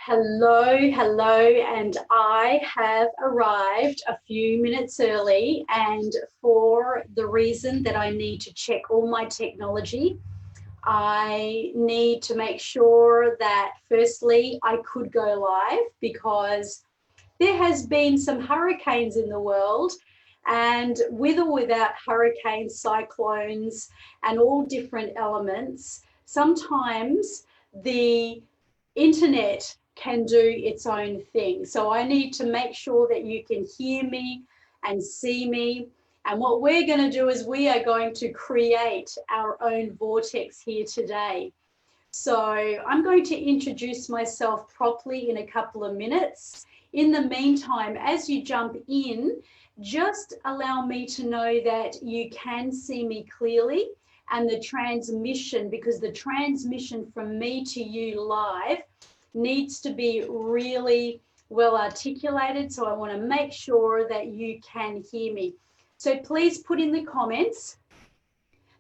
Hello, and I have arrived a few minutes early, and for the reason that I need to check all my technology. I need to make sure that firstly I could go live because there has been some hurricanes in the world, and with or without hurricanes, cyclones, and all different elements, sometimes the internet can do its own thing. So I need to make sure that you can hear me and see me. And what we're going to do is we are going to create our own vortex here today. So I'm going to introduce myself properly in a couple of minutes. In the meantime, as you jump in, just allow me to know that you can see me clearly and the transmission, because the transmission from me to you live needs to be really well articulated. So I want to make sure that you can hear me. So please put in the comments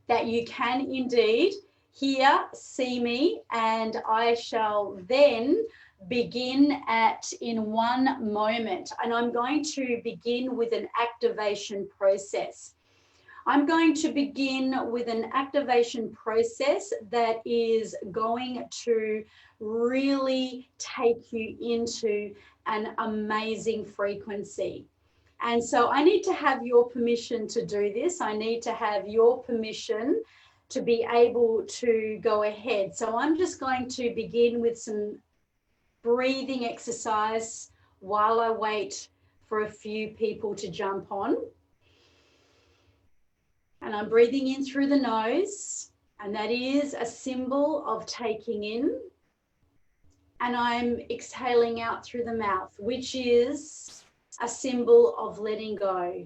that you can indeed hear, see me, and I shall then begin in one moment. And I'm going to begin with an activation process. I'm going to begin with an activation process that is going to really take you into an amazing frequency. And so I need to have your permission to do this. I need to have your permission to be able to go ahead. So I'm just going to begin with some breathing exercise while I wait for a few people to jump on. And I'm breathing in through the nose, and that is a symbol of taking in. And I'm exhaling out through the mouth, which is a symbol of letting go.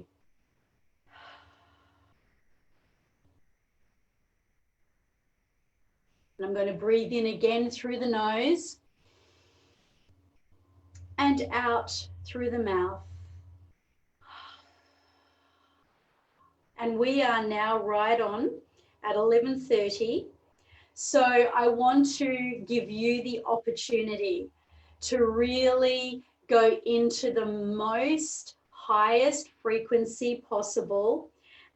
And I'm going to breathe in again through the nose and out through the mouth. And we are now right on at 11:30. So I want to give you the opportunity to really go into the most highest frequency possible.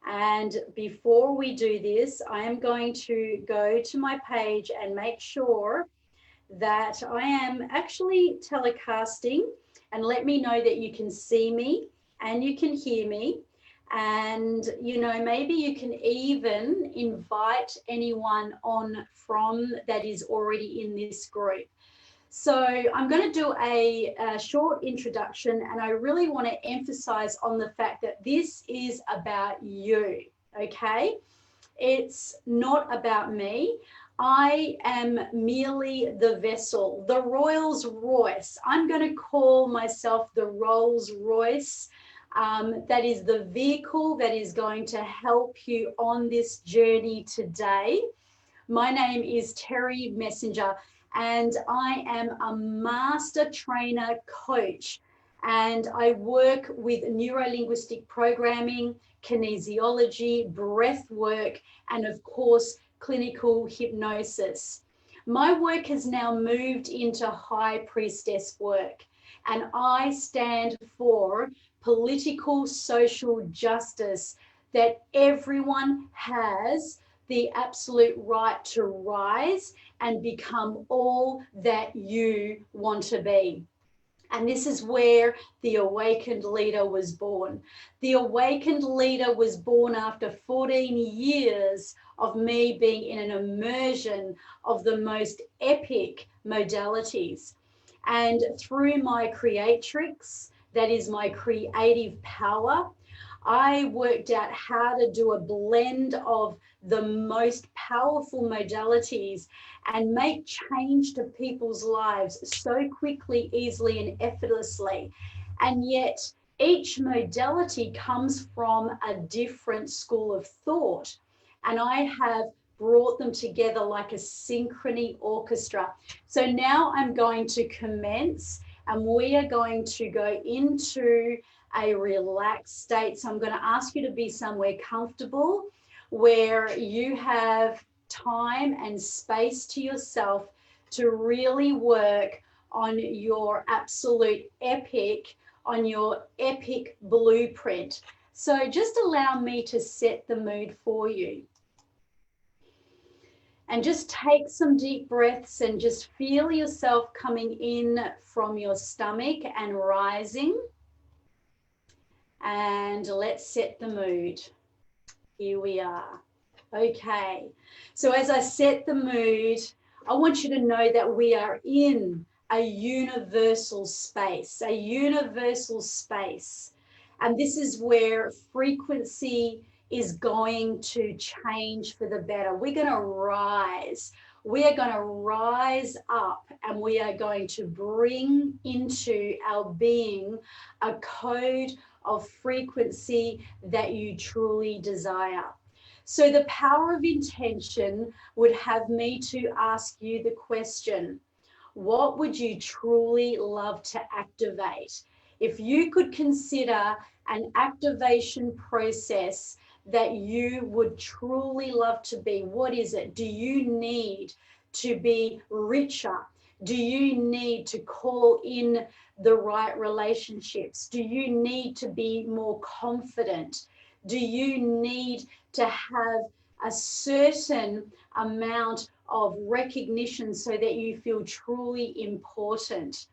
And before we do this, I am going to go to my page and make sure that I am actually telecasting, and let me know that you can see me and you can hear me. And, you know, maybe you can even invite anyone on from that is already in this group. So I'm going to do a short introduction, and I really want to emphasize on the fact that this is about you, okay? It's not about me. I am merely the vessel, the Rolls Royce. I'm going to call myself the Rolls Royce. That is the vehicle that is going to help you on this journey today. My name is Terry Messenger, and I am a master trainer coach, and I work with neuro-linguistic programming, kinesiology, breath work, and of course, clinical hypnosis. My work has now moved into high priestess work, and I stand for political social justice, that everyone has the absolute right to rise and become all that you want to be. And this is where the Awakened Leader was born. The Awakened Leader was born after 14 years of me being in an immersion of the most epic modalities. And through my creatrix, that is my creative power, I worked out how to do a blend of the most powerful modalities and make change to people's lives so quickly, easily, and effortlessly. And yet each modality comes from a different school of thought. And I have brought them together like a synchrony orchestra. So now I'm going to commence, and we are going to go into a relaxed state. So I'm going to ask you to be somewhere comfortable where you have time and space to yourself to really work on your absolute epic, on your epic blueprint. So just allow me to set the mood for you. And just take some deep breaths and just feel yourself coming in from your stomach and rising. And let's set the mood. Here we are. Okay. So as I set the mood, I want you to know that we are in a universal space, a universal space. And this is where frequency is going to change for the better. We're going to rise. We are going to rise up and we are going to bring into our being a code of frequency that you truly desire. So the power of intention would have me to ask you the question, what would you truly love to activate? If you could consider an activation process that you would truly love to be, what is it? Do you need to be richer? Do you need to call in the right relationships? Do you need to be more confident? Do you need to have a certain amount of recognition so that you feel truly important?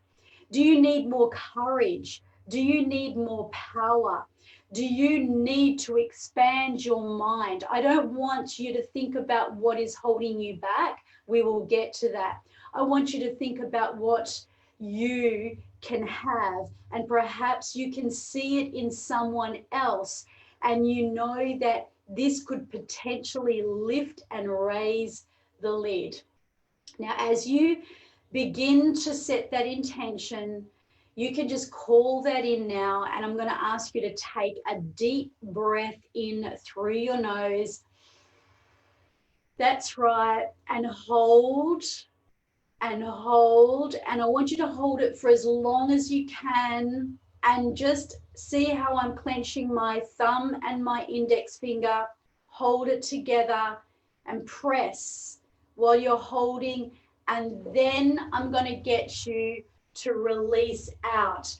Do you need more courage? Do you need more power? Do you need to expand your mind? I don't want you to think about what is holding you back. We will get to that. I want you to think about what you can have, and perhaps you can see it in someone else, and you know that this could potentially lift and raise the lid. Now, as you begin to set that intention, you can just call that in now, and I'm going to ask you to take a deep breath in through your nose. That's right. And hold and hold. And I want you to hold it for as long as you can, and just see how I'm clenching my thumb and my index finger. Hold it together and press while you're holding. And then I'm going to get you to release out.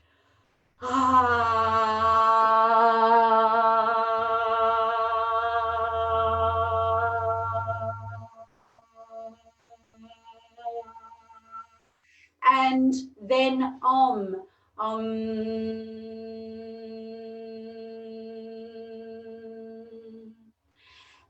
And then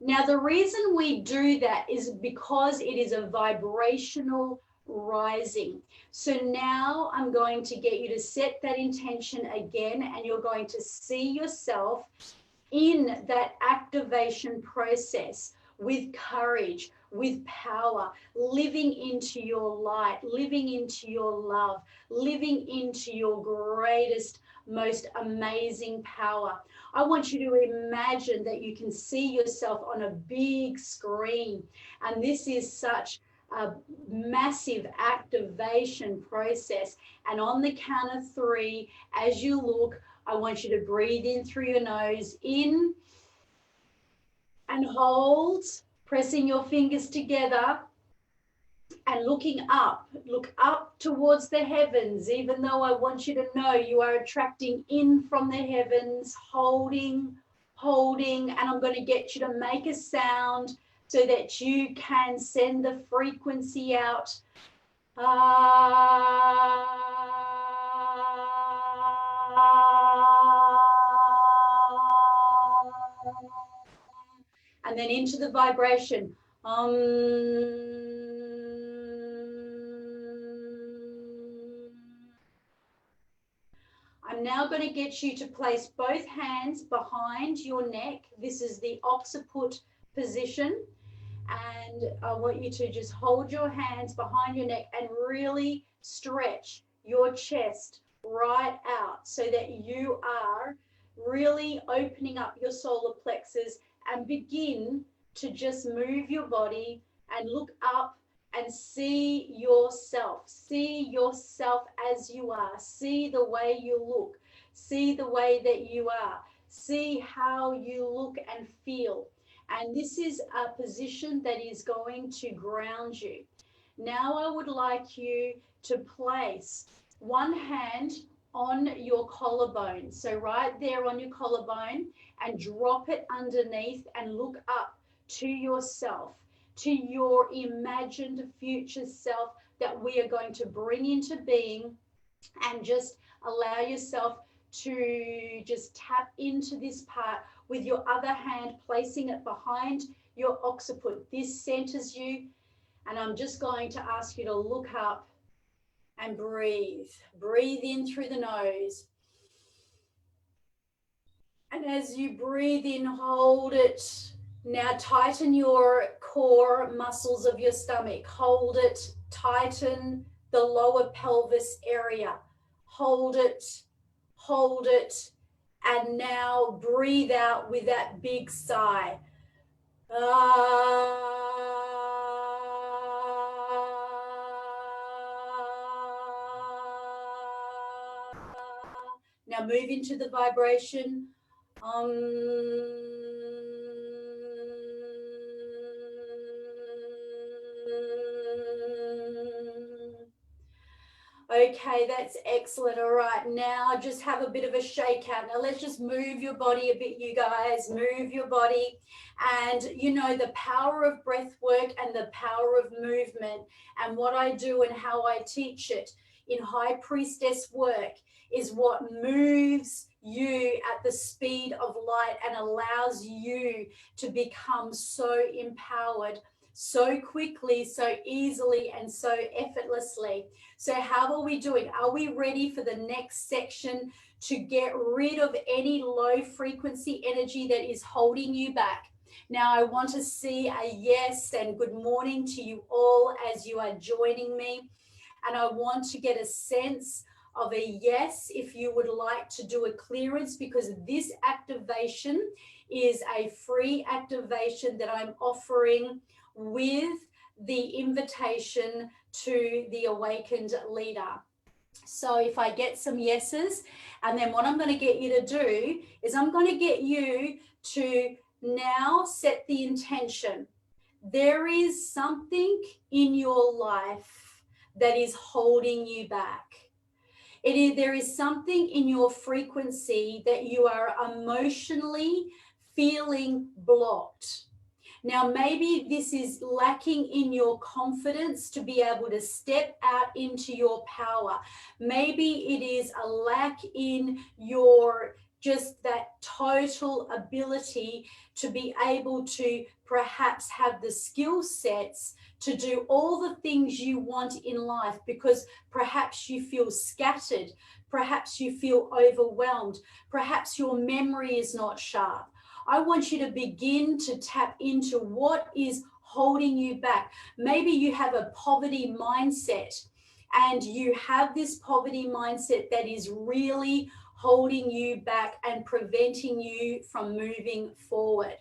Now, the reason we do that is because it is a vibrational rising. So now I'm going to get you to set that intention again, and you're going to see yourself in that activation process with courage, with power, living into your light, living into your love, living into your greatest, most amazing power. I want you to imagine that you can see yourself on a big screen, and this is such a massive activation process. And on the count of 3, as you look, I want you to breathe in through your nose, in and hold, pressing your fingers together and looking up. Look up towards the heavens, even though I want you to know you are attracting in from the heavens, holding, and I'm going to get you to make a sound so that you can send the frequency out. And then into the vibration. I'm now going to get you to place both hands behind your neck. This is the occiput position. And I want you to just hold your hands behind your neck and really stretch your chest right out so that you are really opening up your solar plexus, and begin to just move your body and look up and see yourself. See yourself as you are. See the way you look. See the way that you are. See how you look and feel. And this is a position that is going to ground you. Now I would like you to place one hand on your collarbone. So right there on your collarbone, and drop it underneath and look up to yourself, to your imagined future self that we are going to bring into being, and just allow yourself to just tap into this part with your other hand, placing it behind your occiput. This centers you, and I'm just going to ask you to look up and breathe. Breathe in through the nose. And as you breathe in, hold it. Now tighten your core muscles of your stomach. Hold it. Tighten the lower pelvis area. Hold it. Hold it. And now breathe out with that big sigh. Now move into the vibration. Okay, that's excellent. All right, now just have a bit of a shake out. Now let's just move your body a bit, you guys. Move your body. And you know, the power of breath work and the power of movement, and what I do and how I teach it in High Priestess work is what moves you at the speed of light and allows you to become so empowered so quickly, so easily, and so effortlessly. So how are we doing? Are we ready for the next section to get rid of any low frequency energy that is holding you back? Now I want to see a yes and good morning to you all as you are joining me. And I want to get a sense of a yes if you would like to do a clearance, because this activation is a free activation that I'm offering with the invitation to the awakened leader. So if I get some yeses, and then what I'm going to get you to do is I'm going to get you to now set the intention. There is something in your life that is holding you back. There is something in your frequency that you are emotionally feeling blocked. Now, maybe this is lacking in your confidence to be able to step out into your power. Maybe it is a lack in your just that total ability to be able to perhaps have the skill sets to do all the things you want in life, because perhaps you feel scattered, perhaps you feel overwhelmed, perhaps your memory is not sharp. I want you to begin to tap into what is holding you back. Maybe you have a poverty mindset, and you have this poverty mindset that is really holding you back and preventing you from moving forward.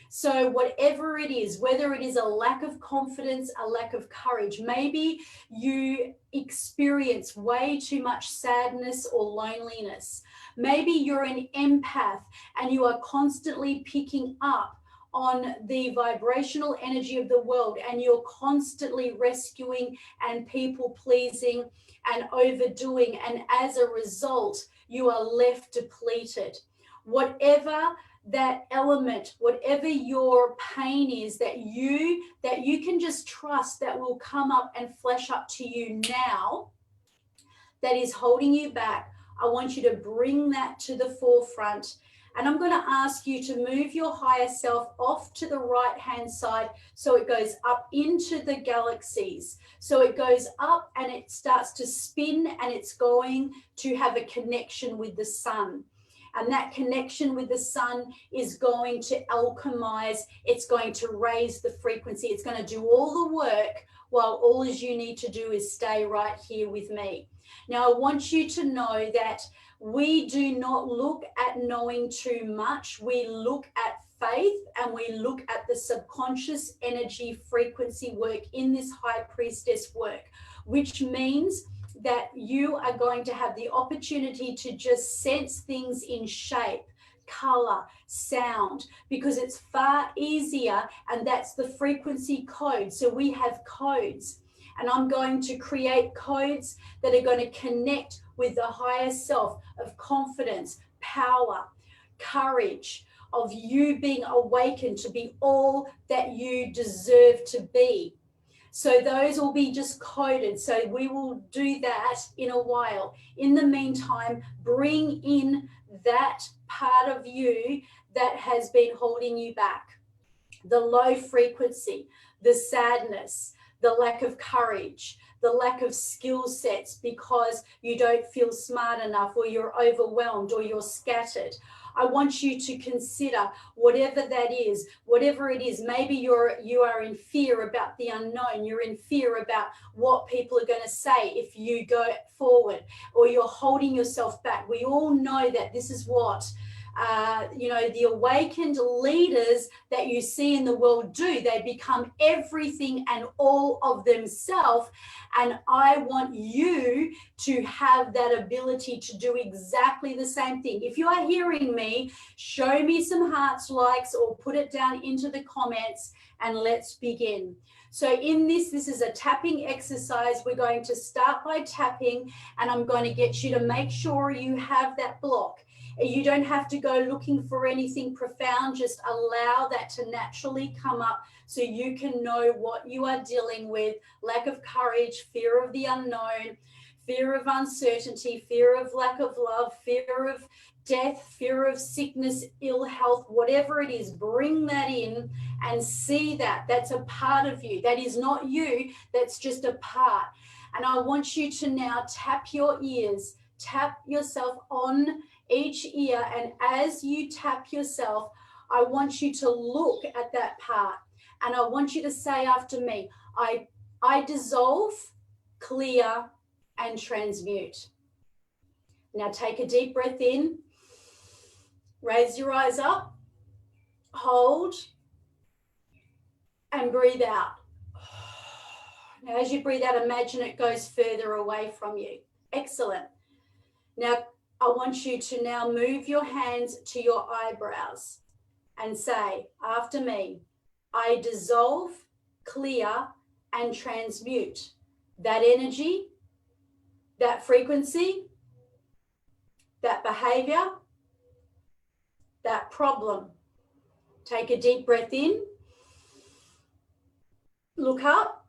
So whatever it is, whether it is a lack of confidence, a lack of courage, maybe you experience way too much sadness or loneliness. Maybe you're an empath and you are constantly picking up on the vibrational energy of the world, and you're constantly rescuing and people pleasing and overdoing, and as a result you are left depleted. Whatever that element, whatever your pain is that you can just trust that will come up and flash up to you now, that is holding you back, I want you to bring that to the forefront. And I'm going to ask you to move your higher self off to the right hand side so it goes up into the galaxies. So it goes up and it starts to spin, and it's going to have a connection with the sun. And that connection with the sun is going to alchemize, it's going to raise the frequency, it's going to do all the work, while all you need to do is stay right here with me. Now, I want you to know that we do not look at knowing too much. We look at faith, and we look at the subconscious energy frequency work in this High Priestess work, which means that you are going to have the opportunity to just sense things in shape, color, sound, because it's far easier, and that's the frequency code. So we have codes, and I'm going to create codes that are going to connect with the higher self of confidence, power, courage, of you being awakened to be all that you deserve to be. So those will be just coded. So we will do that in a while. In the meantime, bring in that part of you that has been holding you back. The low frequency, the sadness, the lack of courage, the lack of skill sets because you don't feel smart enough, or you're overwhelmed, or you're scattered. I want you to consider whatever that is, whatever it is. Maybe you are in fear about the unknown. You're in fear about what people are going to say if you go forward, or you're holding yourself back. We all know that this is what the awakened leaders that you see in the world do. They become everything and all of themselves. And I want you to have that ability to do exactly the same thing. If you are hearing me, show me some hearts, likes, or put it down into the comments, and let's begin. So in this is a tapping exercise. We're going to start by tapping, and I'm going to get you to make sure you have that block. You don't have to go looking for anything profound. Just allow that to naturally come up so you can know what you are dealing with. Lack of courage, fear of the unknown, fear of uncertainty, fear of lack of love, fear of death, fear of sickness, ill health, whatever it is. Bring that in and see that. That's a part of you. That is not you. That's just a part. And I want you to now tap your ears, tap yourself on each ear, and as you tap yourself, I want you to look at that part, and I want you to say after me, I dissolve, clear, and transmute. Now take a deep breath in, raise your eyes up, hold, and breathe out. Now as you breathe out, imagine it goes further away from you. Excellent. Now I want you to now move your hands to your eyebrows and say after me, I dissolve, clear, and transmute that energy, that frequency, that behavior, that problem. Take a deep breath in, look up,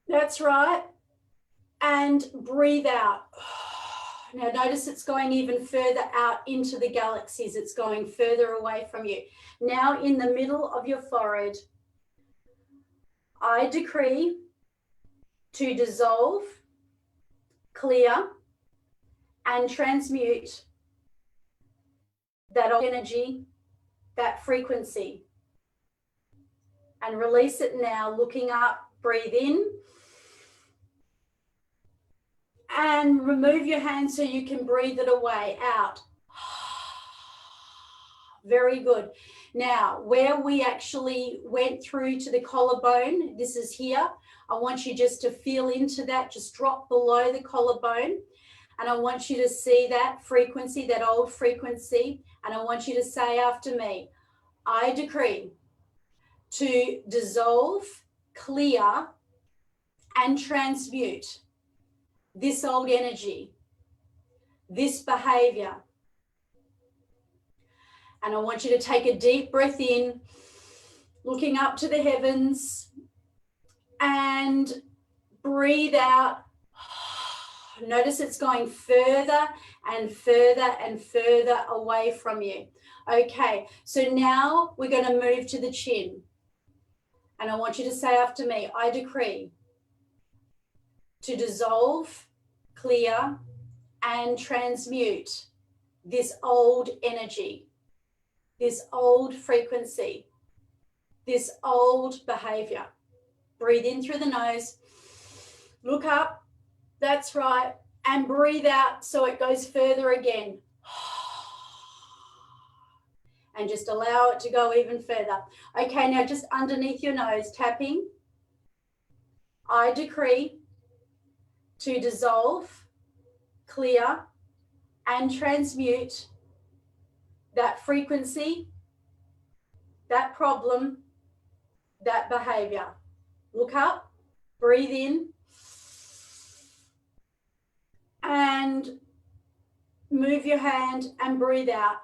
that's right, and breathe out. Now notice it's going even further out into the galaxies. It's going further away from you. Now in the middle of your forehead, I decree to dissolve, clear, and transmute that energy, that frequency, and release it now, looking up, breathe in, and remove your hands so you can breathe it away, out. Very good. Now, where we actually went through to the collarbone, this is here. I want you just to feel into that, just drop below the collarbone. And I want you to see that frequency, that old frequency. And I want you to say after me, I decree to dissolve, clear, and transmute this old energy, this behavior. And I want you to take a deep breath in, looking up to the heavens, and breathe out. Notice it's going further and further and further away from you. Okay, so now we're going to move to the chin. And I want you to say after me, I decree to dissolve, clear, and transmute this old energy, this old frequency, this old behavior. Breathe in through the nose, look up, that's right, and breathe out so it goes further again. And just allow it to go even further. Okay, now just underneath your nose, tapping. I decree to dissolve, clear, and transmute that frequency, that problem, that behavior. Look up, breathe in, and move your hand and breathe out.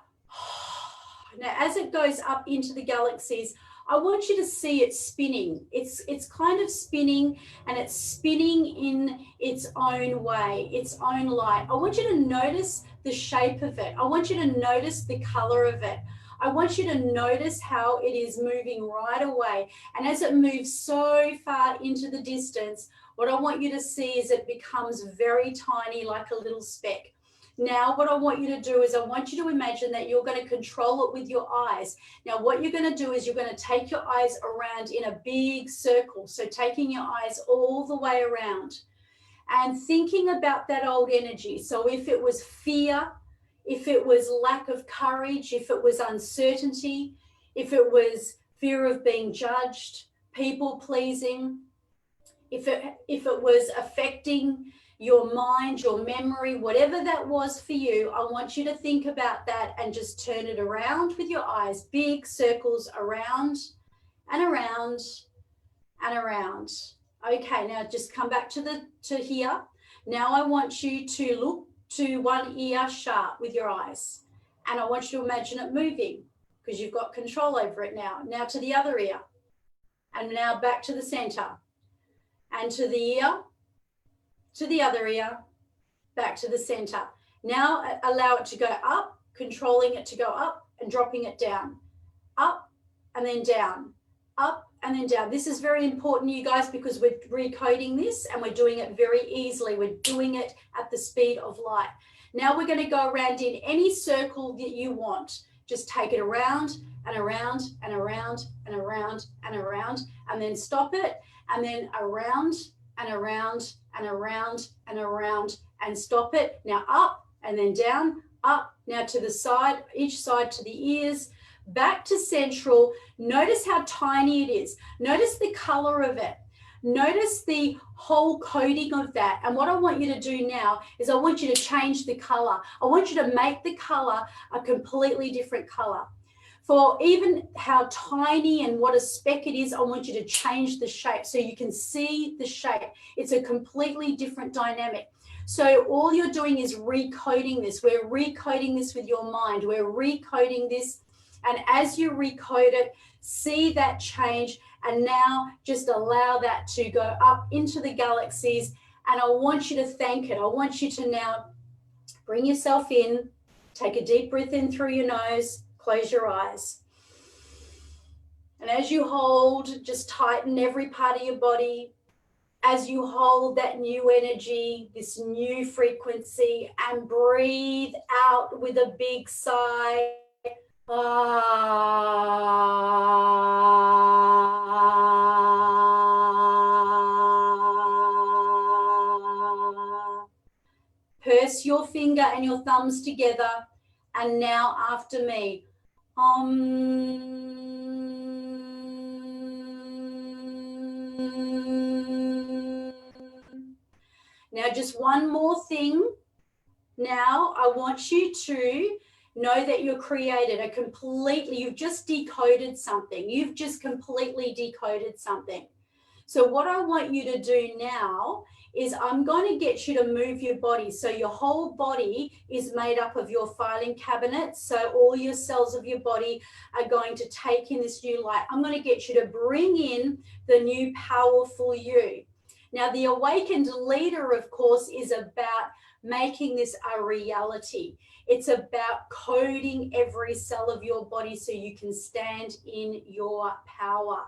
Now, as it goes up into the galaxies, I want you to see it spinning. It's kind of spinning, and it's spinning in its own way, its own light. I want you to notice the shape of it. I want you to notice the color of it. I want you to notice how it is moving right away. And as it moves so far into the distance, what I want you to see is it becomes very tiny, like a little speck. Now, what I want you to do is I want you to imagine that you're going to control it with your eyes. Now, what you're going to do is you're going to take your eyes around in a big circle. So taking your eyes all the way around and thinking about that old energy. So if it was fear, if it was lack of courage, if it was uncertainty, if it was fear of being judged, people pleasing, if it was affecting your mind, your memory, whatever that was for you, I want you to think about that and just turn it around with your eyes, big circles around and around and around. Okay, now just come back to here. Now I want you to look to one ear sharp with your eyes, and I want you to imagine it moving because you've got control over it now. Now to the other ear, and now back to the center, and to the ear, to the other ear, back to the center. Now allow it to go up, controlling it to go up and dropping it down. Up and then down, up and then down. This is very important, you guys, because we're recoding this and we're doing it very easily. We're doing it at the speed of light. Now we're going to go around in any circle that you want. Just take it around and around and around and around and around, and then stop it, and then around and around and around and around, and stop it. Now up and then down, up, now to the side, each side to the ears, back to central. Notice how tiny it is. Notice the color of it. Notice the whole coding of that. And what I want you to do now is I want you to change the color. I want you to make the color a completely different color. For even how tiny and what a speck it is, I want you to change the shape so you can see the shape. It's a completely different dynamic. So all you're doing is recoding this. We're recoding this with your mind. We're recoding this. And as you recode it, see that change. And now just allow that to go up into the galaxies. And I want you to thank it. I want you to now bring yourself in. Take a deep breath in through your nose. Close your eyes. And as you hold, just tighten every part of your body. As you hold that new energy, this new frequency, and breathe out with a big sigh. Purse your finger and your thumbs together. And now after me. Now just one more thing. Now I want you to know that you're created you've just decoded something. You've just completely decoded something. So what I want you to do now is I'm going to get you to move your body. So your whole body is made up of your filing cabinet. So all your cells of your body are going to take in this new light. I'm going to get you to bring in the new powerful you. Now, the awakened leader, of course, is about making this a reality. It's about coding every cell of your body so you can stand in your power.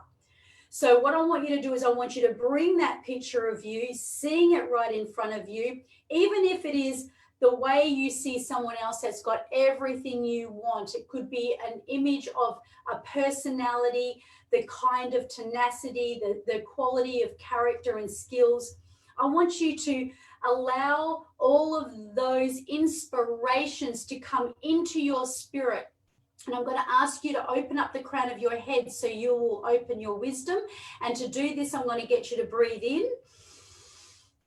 So what I want you to do is I want you to bring that picture of you, seeing it right in front of you, even if it is the way you see someone else that's got everything you want. It could be an image of a personality, the kind of tenacity, the quality of character and skills. I want you to allow all of those inspirations to come into your spirit. And I'm going to ask you to open up the crown of your head so you will open your wisdom. And to do this, I'm going to get you to breathe in.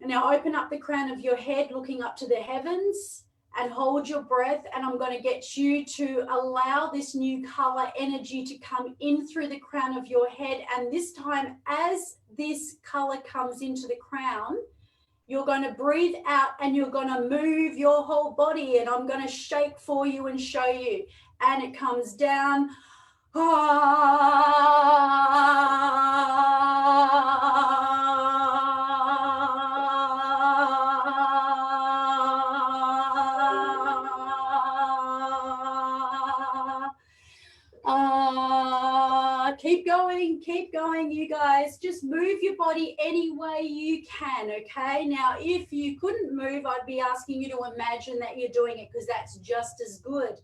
And now open up the crown of your head, looking up to the heavens, and hold your breath. And I'm going to get you to allow this new color energy to come in through the crown of your head. And this time, as this color comes into the crown, You're going to breathe out and you're going to move your whole body, and I'm going to shake for you and show you. And it comes down. Keep going, you guys. Just move your body any way you can, okay? Now, if you couldn't move, I'd be asking you to imagine that you're doing it, because that's just as good,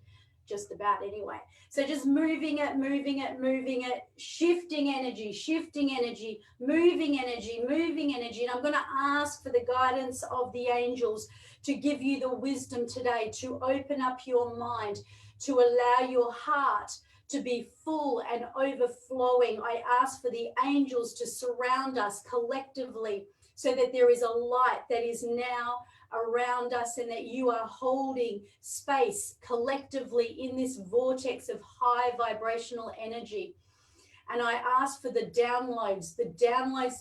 just about anyway. So just moving it, shifting energy, moving energy. And I'm going to ask for the guidance of the angels to give you the wisdom today, to open up your mind, to allow your heart to be full and overflowing. I ask for the angels to surround us collectively, so that there is a light that is now around us, and that you are holding space collectively in this vortex of high vibrational energy. And I ask for the downloads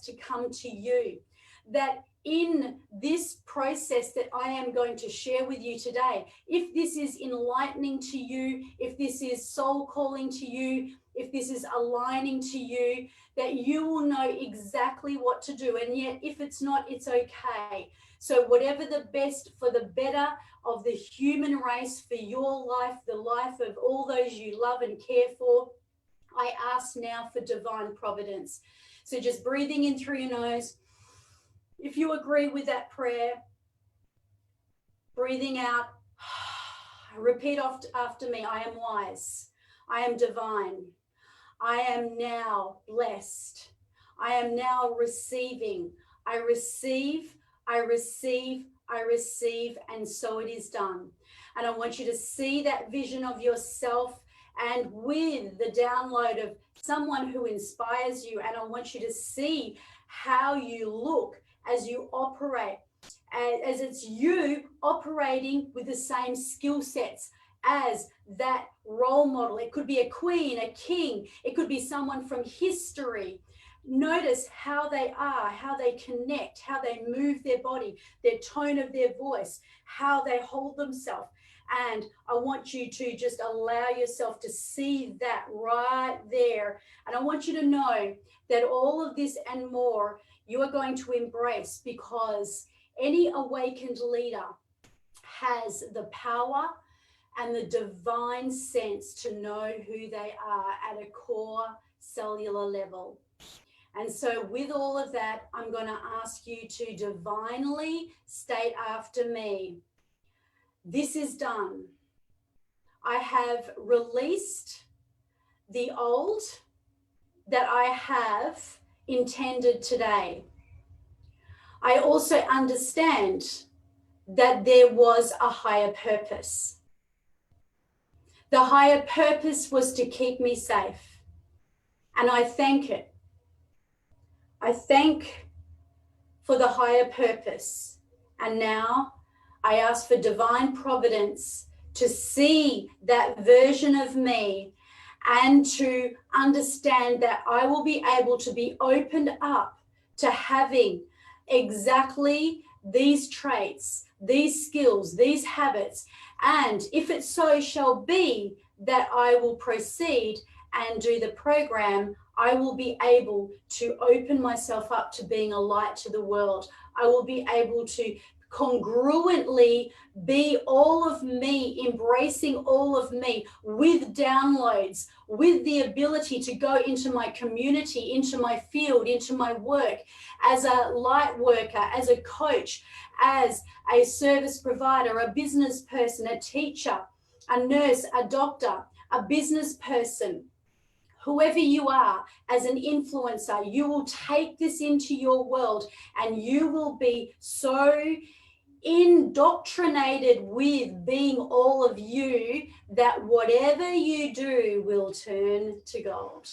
to come to you, that in this process that I am going to share with you today, if this is enlightening to you, if this is soul calling to you, if this is aligning to you, that you will know exactly what to do. And yet, if it's not, it's okay. So whatever the best for the better of the human race, for your life, the life of all those you love and care for, I ask now for divine providence. So just breathing in through your nose. If you agree with that prayer, breathing out, repeat after me. I am wise. I am divine. I am now blessed. I am now receiving. I receive, and so it is done. And I want you to see that vision of yourself, and with the download of someone who inspires you. And I want you to see how you look as you operate, as it's you operating with the same skill sets as that role model. It could be a queen, a king, it could be someone from history. Notice how they are, how they connect, how they move their body, their tone of their voice, how they hold themselves. And I want you to just allow yourself to see that right there. And I want you to know that all of this and more you are going to embrace, because any awakened leader has the power and the divine sense to know who they are at a core cellular level. And so with all of that, I'm going to ask you to divinely state after me, this is done. I have released the old that I have intended today. I also understand that there was a higher purpose. The higher purpose was to keep me safe. And I thank it. I thank for the higher purpose. And now I ask for divine providence to see that version of me, and to understand that I will be able to be opened up to having exactly these traits, these skills, these habits. And if it so shall be that I will proceed and do the program, I will be able to open myself up to being a light to the world. I will be able to congruently be all of me, embracing all of me, with downloads, with the ability to go into my community, into my field, into my work, as a light worker, as a coach, as a service provider, a business person, a teacher, a nurse, a doctor, a business person. Whoever you are, as an influencer, you will take this into your world, and you will be so indoctrinated with being all of you that whatever you do will turn to gold.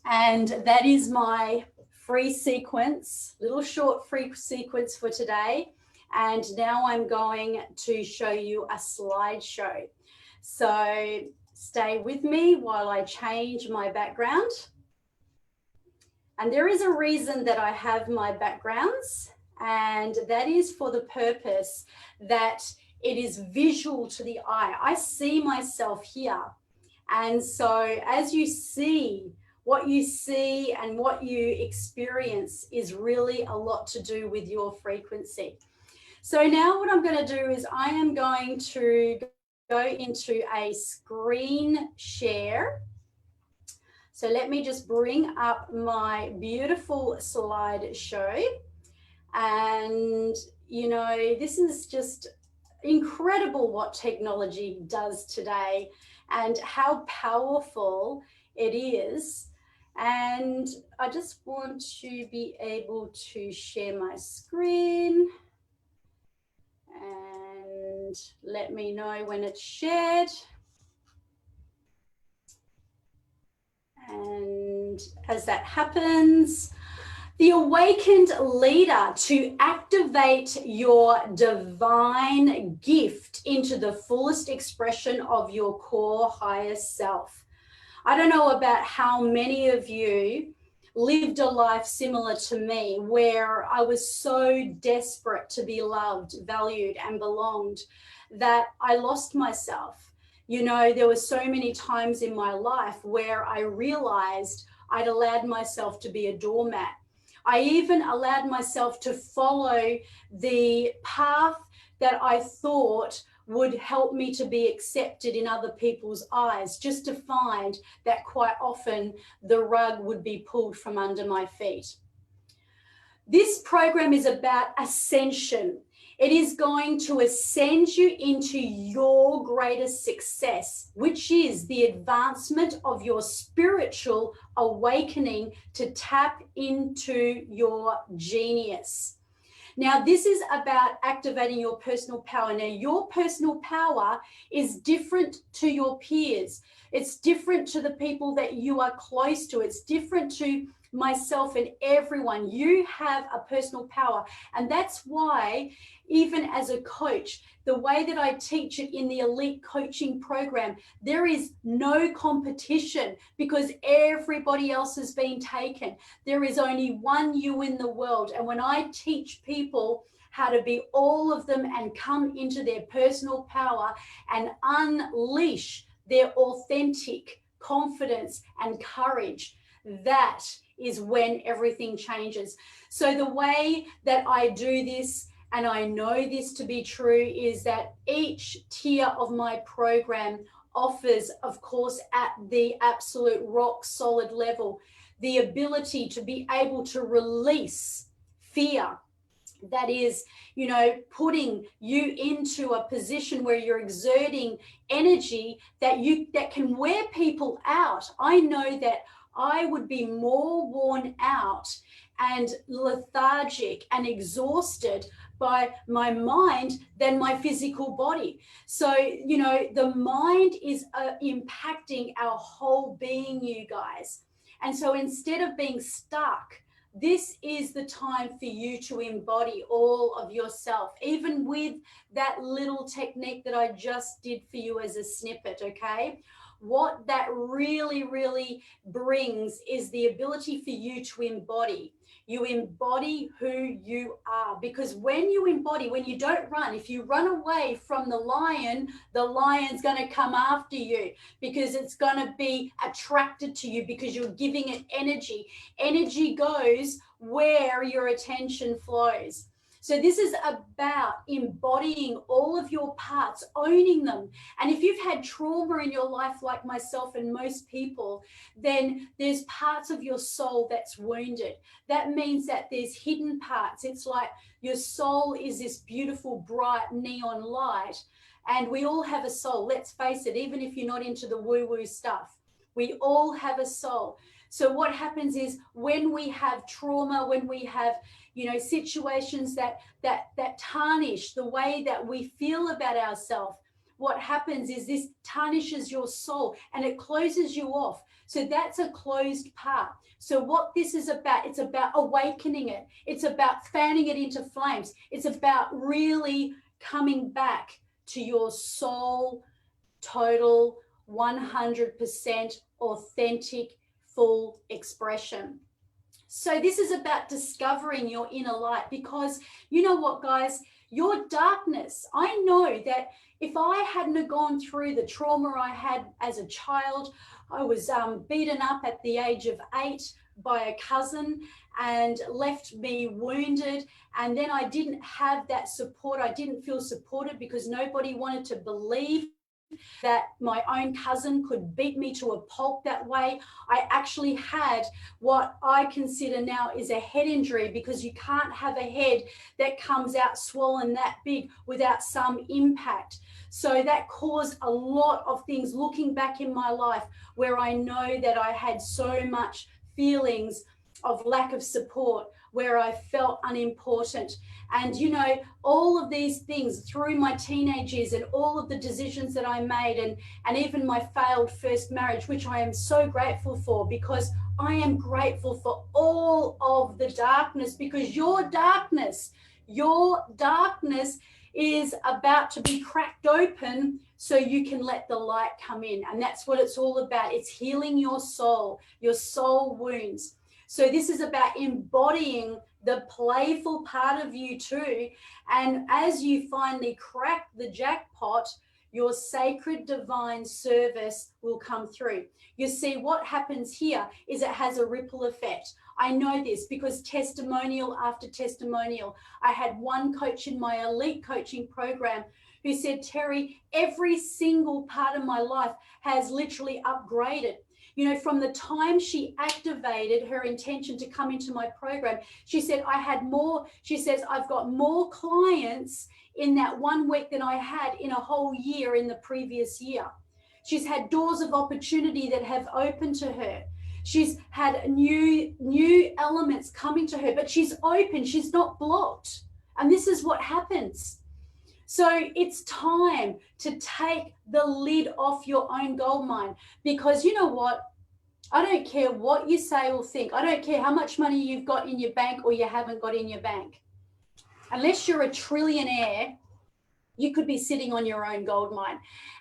And that is my free sequence, little short free sequence for today. And now I'm going to show you a slideshow. So stay with me while I change my background. And there is a reason that I have my backgrounds, And that is for the purpose that it is visual to the eye. I see myself here. And so as you see, what you see and what you experience is really a lot to do with your frequency. So now what I'm going to do is I am going to go into a screen share. So let me just bring up my beautiful slideshow. And, you know, this is just incredible what technology does today and how powerful it is. And I just want to be able to share my screen. And let me know when it's shared. And as that happens, the awakened leader to activate your divine gift into the fullest expression of your core higher self. I don't know about how many of you lived a life similar to me, where I was so desperate to be loved, valued, and belonged that I lost myself. You know, there were so many times in my life where I realized I'd allowed myself to be a doormat. I even allowed myself to follow the path that I thought would help me to be accepted in other people's eyes, just to find that quite often the rug would be pulled from under my feet. This program is about ascension. It is going to ascend you into your greatest success, which is the advancement of your spiritual awakening to tap into your genius. Now, this is about activating your personal power. Now, your personal power is different to your peers. It's different to the people that you are close to. It's different to myself and everyone. You have a personal power. And that's why, even as a coach, the way that I teach it in the elite coaching program, there is no competition because everybody else has been taken. There is only one you in the world. And when I teach people how to be all of them and come into their personal power and unleash their authentic confidence and courage, that is when everything changes. So the way that I do this, and I know this to be true, is that each tier of my program offers, of course, at the absolute rock solid level, the ability to be able to release fear. That is, you know, putting you into a position where you're exerting energy that can wear people out. I know that I would be more worn out and lethargic and exhausted by my mind than my physical body. So, you know, the mind is impacting our whole being, you guys. And so instead of being stuck, this is the time for you to embody all of yourself, even with that little technique that I just did for you as a snippet, okay? What that really, really brings is the ability for you to embody. You embody who you are, because when you embody, when you don't run, if you run away from the lion's going to come after you because it's going to be attracted to you because you're giving it energy. Energy goes where your attention flows. So this is about embodying all of your parts, owning them. And if you've had trauma in your life like myself and most people, then there's parts of your soul that's wounded. That means that there's hidden parts. It's like your soul is this beautiful, bright neon light. And we all have a soul. Let's face it, even if you're not into the woo-woo stuff, we all have a soul. So what happens is when we have trauma, when we have, you know, situations that tarnish the way that we feel about ourselves, what happens is this tarnishes your soul and it closes you off. So that's a closed part. So what this is about, it's about awakening it. It's about fanning it into flames. It's about really coming back to your soul, total, 100% authentic, full expression. So this is about discovering your inner light, because you know what, guys, your darkness, I know that if I hadn't gone through the trauma I had as a child, I was beaten up at the age of 8 by a cousin and left me wounded. And then I didn't have that support. I didn't feel supported because nobody wanted to believe that my own cousin could beat me to a pulp that way. I actually had what I consider now is a head injury, because you can't have a head that comes out swollen that big without some impact. So that caused a lot of things looking back in my life, where I know that I had so much feelings of lack of support, where I felt unimportant. And, you know, all of these things through my teenage years and all of the decisions that I made, and even my failed first marriage, which I am so grateful for, because I am grateful for all of the darkness, because your darkness is about to be cracked open so you can let the light come in. And that's what it's all about. It's healing your soul wounds. So this is about embodying the playful part of you too. And as you finally crack the jackpot, your sacred divine service will come through. You see, what happens here is it has a ripple effect. I know this because testimonial after testimonial. I had one coach in my elite coaching program who said, Terry, every single part of my life has literally upgraded. You know, from the time she activated her intention to come into my program, she said, I've got more clients in that 1 week than I had in a whole year in the previous year. She's had doors of opportunity that have opened to her. She's had new elements coming to her, but she's open, she's not blocked. And this is what happens. So it's time to take the lid off your own gold mine, because you know what? I don't care what you say or think. I don't care how much money you've got in your bank or you haven't got in your bank. Unless you're a trillionaire, you could be sitting on your own gold mine.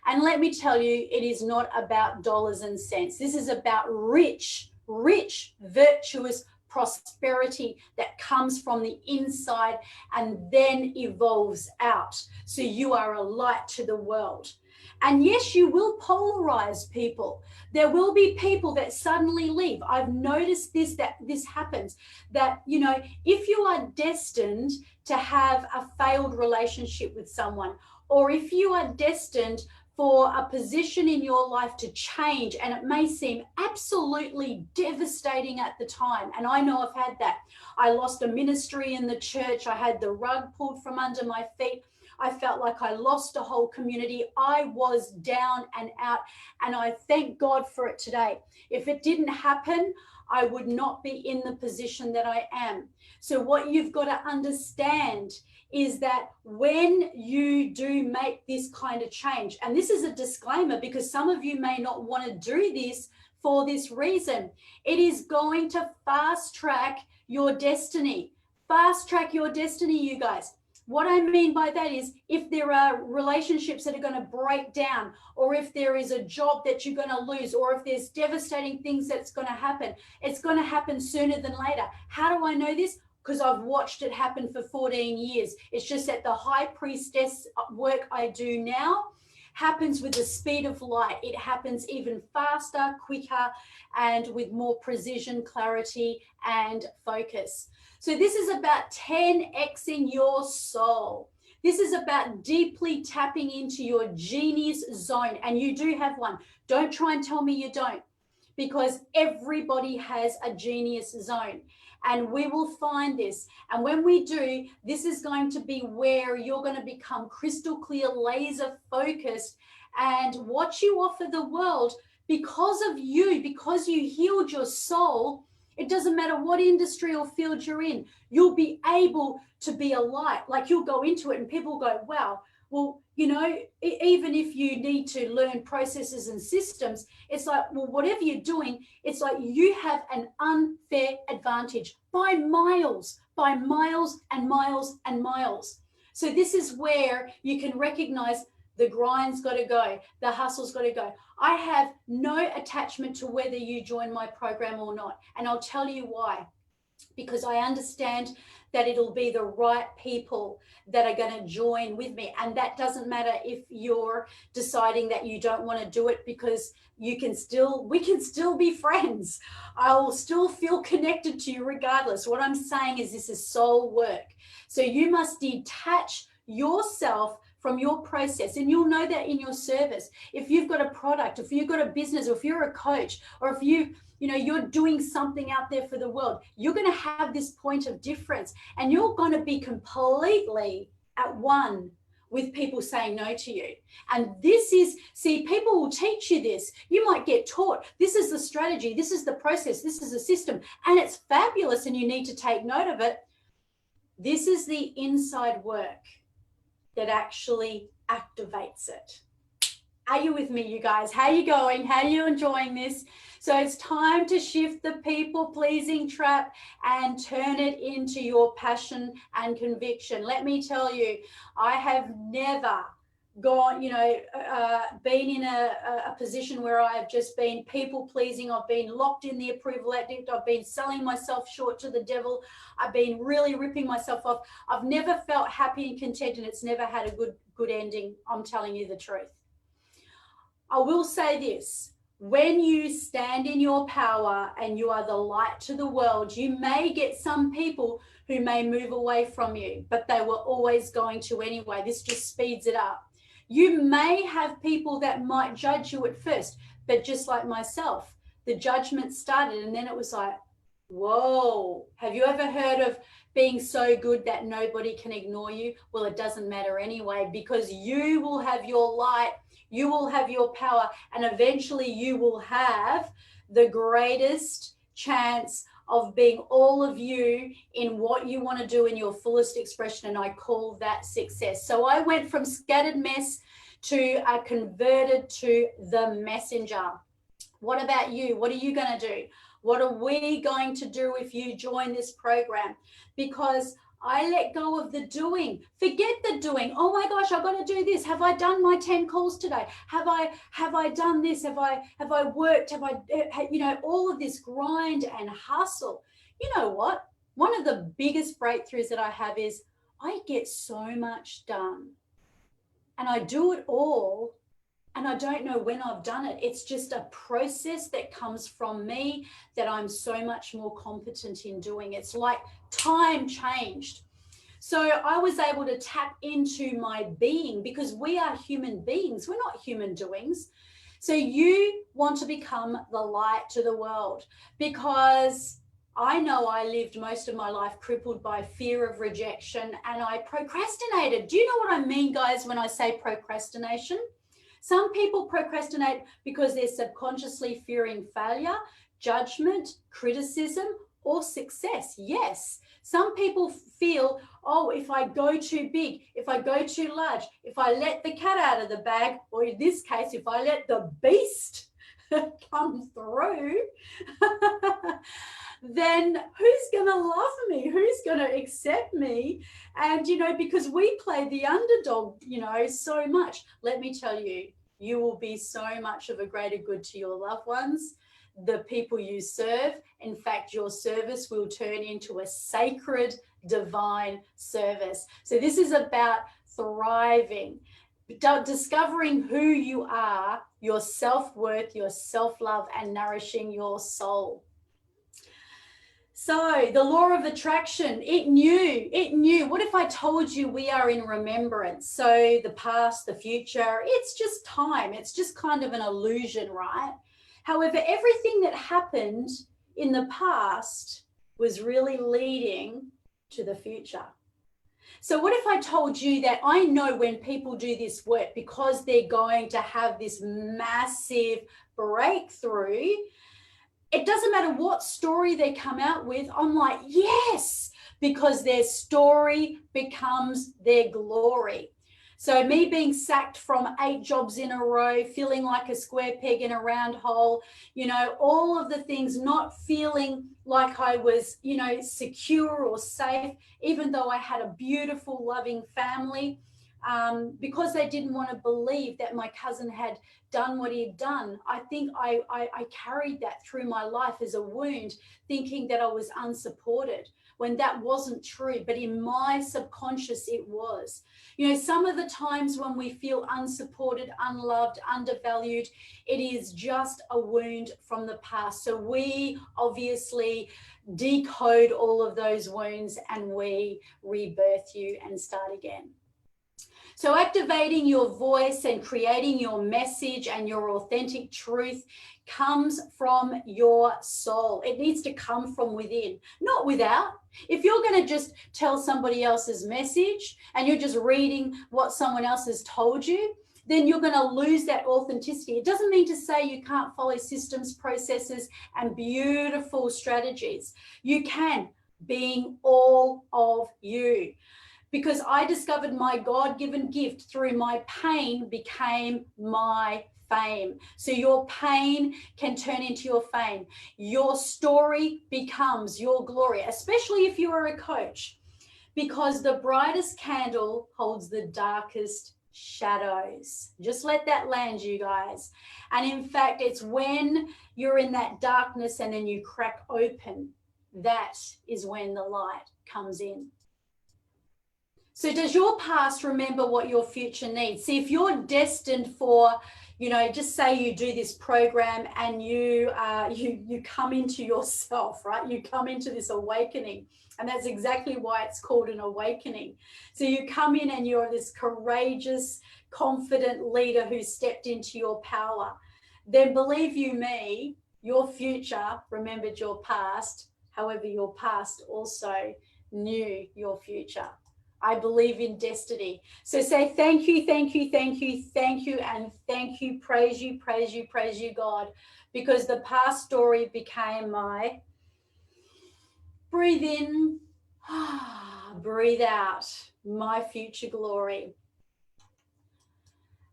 And let me tell you, it is not about dollars and cents. This is about rich, virtuous prosperity that comes from the inside and then evolves out. So you are a light to the world. And yes, you will polarize people. There will be people that suddenly leave. I've noticed that this happens, that, you know, if you are destined to have a failed relationship with someone, or if you are destined for a position in your life to change, and it may seem absolutely devastating at the time. And I know I've had that. I lost a ministry in the church. I had the rug pulled from under my feet. I felt like I lost a whole community. I was down and out, and I thank God for it today. If it didn't happen, I would not be in the position that I am. So what you've got to understand is that when you do make this kind of change, and this is a disclaimer because some of you may not want to do this for this reason, it is going to fast track your destiny. Fast track your destiny, you guys. What I mean by that is, if there are relationships that are going to break down, or if there is a job that you're going to lose, or if there's devastating things that's going to happen, it's going to happen sooner than later. How do I know this? Because I've watched it happen for 14 years. It's just that the high priestess work I do now happens with the speed of light. It happens even faster, quicker, and with more precision, clarity, and focus. So this is about 10xing your soul. This is about deeply tapping into your genius zone. And you do have one. Don't try and tell me you don't, because everybody has a genius zone. And we will find this. And when we do, this is going to be where you're going to become crystal clear, laser focused, and what you offer the world, because of you, because you healed your soul. It doesn't matter what industry or field you're in, you'll be able to be a light. Like, you'll go into it and people go, wow, well, you know, even if you need to learn processes and systems, it's like, well, whatever you're doing, it's like you have an unfair advantage by miles and miles and miles. So this is where you can recognize the grind's got to go, the hustle's got to go. I have no attachment to whether you join my program or not. And I'll tell you why. because I understand that it'll be the right people that are going to join with me. And that doesn't matter if you're deciding that you don't want to do it, because we can still be friends. I will still feel connected to you regardless. What I'm saying is this is soul work. So you must detach yourself from your process, and you'll know that in your service. If you've got a product, if you've got a business, or if you're a coach, or if you're doing something out there for the world, you're going to have this point of difference, and you're going to be completely at one with people saying no to you. And people will teach you this. You might get taught, this is the strategy, this is the process, this is the system, and it's fabulous and you need to take note of it. This is the inside work that actually activates it. Are you with me, you guys? How are you going? How are you enjoying this? So it's time to shift the people-pleasing trap and turn it into your passion and conviction. Let me tell you, I have never been in a position where I have just been people-pleasing. I've been locked in the approval addict. I've been selling myself short to the devil. I've been really ripping myself off. I've never felt happy and content, and it's never had a good ending. I'm telling you the truth. I will say this, when you stand in your power and you are the light to the world, you may get some people who may move away from you, but they were always going to anyway. This just speeds it up. You may have people that might judge you at first, but just like myself, the judgment started, and then it was like, whoa, have you ever heard of being so good that nobody can ignore you? Well, it doesn't matter anyway, because you will have your light, you will have your power, and eventually you will have the greatest chance of being all of you in what you want to do in your fullest expression, and I call that success. So I went from scattered mess to a converted to the messenger. What about you? What are you going to do? What are we going to do if you join this program? Because I let go of the doing. Forget the doing. Oh my gosh, I've got to do this. Have I done my 10 calls today? Have I done this? Have I worked? Have I, all of this grind and hustle. You know what? One of the biggest breakthroughs that I have is I get so much done, and I do it all, and I don't know when I've done it. It's just a process that comes from me that I'm so much more competent in doing. It's like time changed. So I was able to tap into my being, because we are human beings. We're not human doings. So you want to become the light to the world, because I know I lived most of my life crippled by fear of rejection, and I procrastinated. Do you know what I mean, guys, when I say procrastination? Some people procrastinate because they're subconsciously fearing failure, judgment, criticism, or success. Yes. Some people feel, oh, if I go too big, if I go too large, if I let the cat out of the bag, or in this case, if I let the beast come through, then who's going to love me? Who's going to accept me? And, because we play the underdog, so much. Let me tell you, you will be so much of a greater good to your loved ones, the people you serve. In fact, your service will turn into a sacred, divine service. So this is about thriving, discovering who you are, your self-worth, your self-love, and nourishing your soul. So the law of attraction, it knew. What if I told you we are in remembrance? So the past, the future, it's just time. It's just kind of an illusion, right? However, everything that happened in the past was really leading to the future. So what if I told you that I know when people do this work, because they're going to have this massive breakthrough, it doesn't matter what story they come out with. I'm like, yes, because their story becomes their glory. So me being sacked from 8 jobs in a row, feeling like a square peg in a round hole, all of the things, not feeling like I was, secure or safe, even though I had a beautiful, loving family. because they didn't want to believe that my cousin had done what he had done. I think I carried that through my life as a wound, thinking that I was unsupported, when that wasn't true. But in my subconscious, it was. You know, some of the times when we feel unsupported, unloved, undervalued, it is just a wound from the past. So we obviously decode all of those wounds and we rebirth you and start again. So activating your voice and creating your message and your authentic truth comes from your soul. It needs to come from within, not without. If you're going to just tell somebody else's message and you're just reading what someone else has told you, then you're going to lose that authenticity. It doesn't mean to say you can't follow systems, processes, and beautiful strategies. You can, being all of you. Because I discovered my God-given gift through my pain became my fame. So your pain can turn into your fame. Your story becomes your glory, especially if you are a coach, because the brightest candle holds the darkest shadows. Just let that land, you guys. And in fact, it's when you're in that darkness and then you crack open, that is when the light comes in. So does your past remember what your future needs? See, if you're destined for, you know, just say you do this program and you come into yourself, right? You come into this awakening, and that's exactly why it's called an awakening. So you come in and you're this courageous, confident leader who stepped into your power. Then believe you me, your future remembered your past. However, your past also knew your future. I believe in destiny. So say thank you, thank you, thank you, thank you, and thank you, praise you, praise you, praise you, God, because the past story became my breathe in, breathe out, my future glory.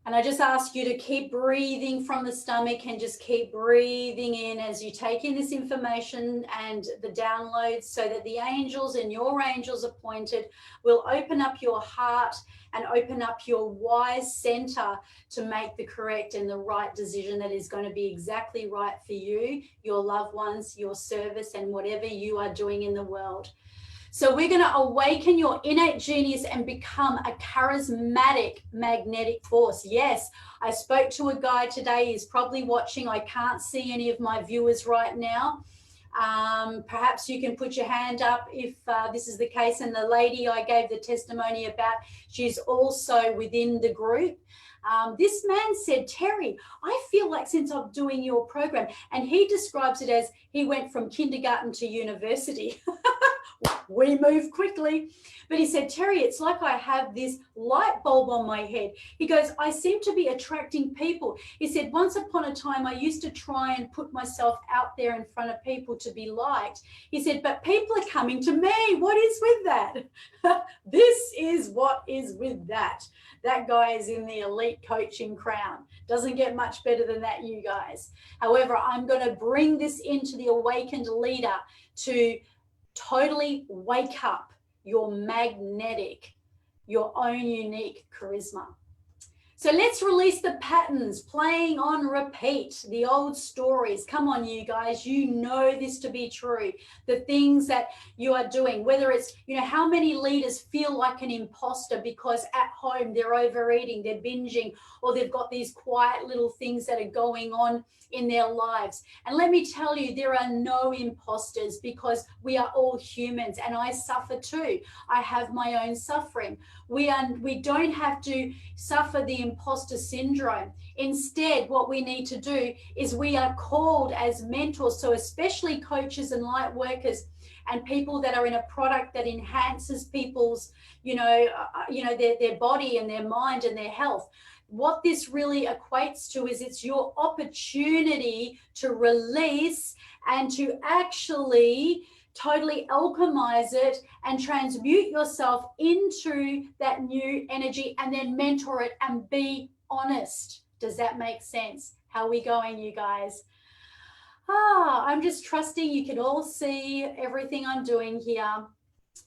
And I just ask you to keep breathing from the stomach and just keep breathing in as you take in this information and the downloads, so that the angels and your angels appointed will open up your heart and open up your wise center to make the correct and the right decision that is going to be exactly right for you, your loved ones, your service, and whatever you are doing in the world. So we're going to awaken your innate genius and become a charismatic magnetic force. Yes, I spoke to a guy today. He's probably watching. I can't see any of my viewers right now. Perhaps you can put your hand up if this is the case. And the lady I gave the testimony about, she's also within the group. This man said, Terry, I feel like since I'm doing your program, and he describes it as he went from kindergarten to university. We move quickly. But he said, Terry, it's like I have this light bulb on my head. He goes, I seem to be attracting people. He said, once upon a time, I used to try and put myself out there in front of people to be liked. He said, but people are coming to me. What is with that? This is what is with that. That guy is in the elite coaching crown. Doesn't get much better than that, you guys. However, I'm going to bring this into the awakened leader to totally wake up your magnetic, your own unique charisma. So let's release the patterns, playing on repeat, the old stories. Come on, you guys, you know this to be true. The things that you are doing, whether it's, you know, how many leaders feel like an imposter because at home they're overeating, they're binging, or they've got these quiet little things that are going on in their lives. And let me tell you, there are no imposters, because we are all humans, and I suffer too. I have my own suffering. We don't have to suffer the imposter syndrome. Instead, what we need to do is we are called as mentors. So especially coaches and light workers and people that are in a product that enhances people's, their body and their mind and their health. What this really equates to is it's your opportunity to release and to actually totally alchemize it and transmute yourself into that new energy, and then mentor it and be honest. Does that make sense? How are we going, you guys? I'm just trusting you can all see everything I'm doing here.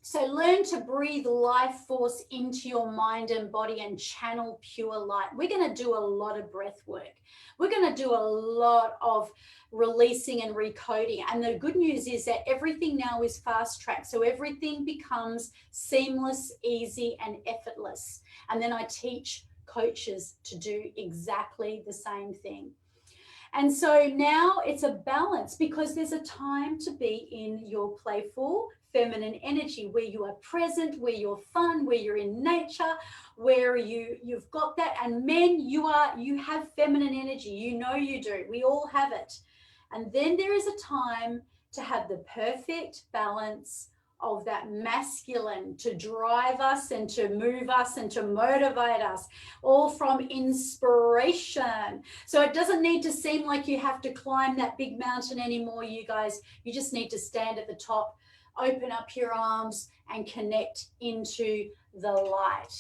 So learn to breathe life force into your mind and body and channel pure light. We're going to do a lot of breath work. We're going to do a lot of releasing and recoding. And the good news is that everything now is fast track. So everything becomes seamless, easy, and effortless. And then I teach coaches to do exactly the same thing. And so now it's a balance, because there's a time to be in your playful feminine energy, where you are present, where you're fun, where you're in nature, where you've got that. And men, you have feminine energy. You know you do. We all have it. And then there is a time to have the perfect balance of that masculine to drive us and to move us and to motivate us, all from inspiration. So it doesn't need to seem like you have to climb that big mountain anymore, you guys. You just need to stand at the top, open up your arms, and connect into the light.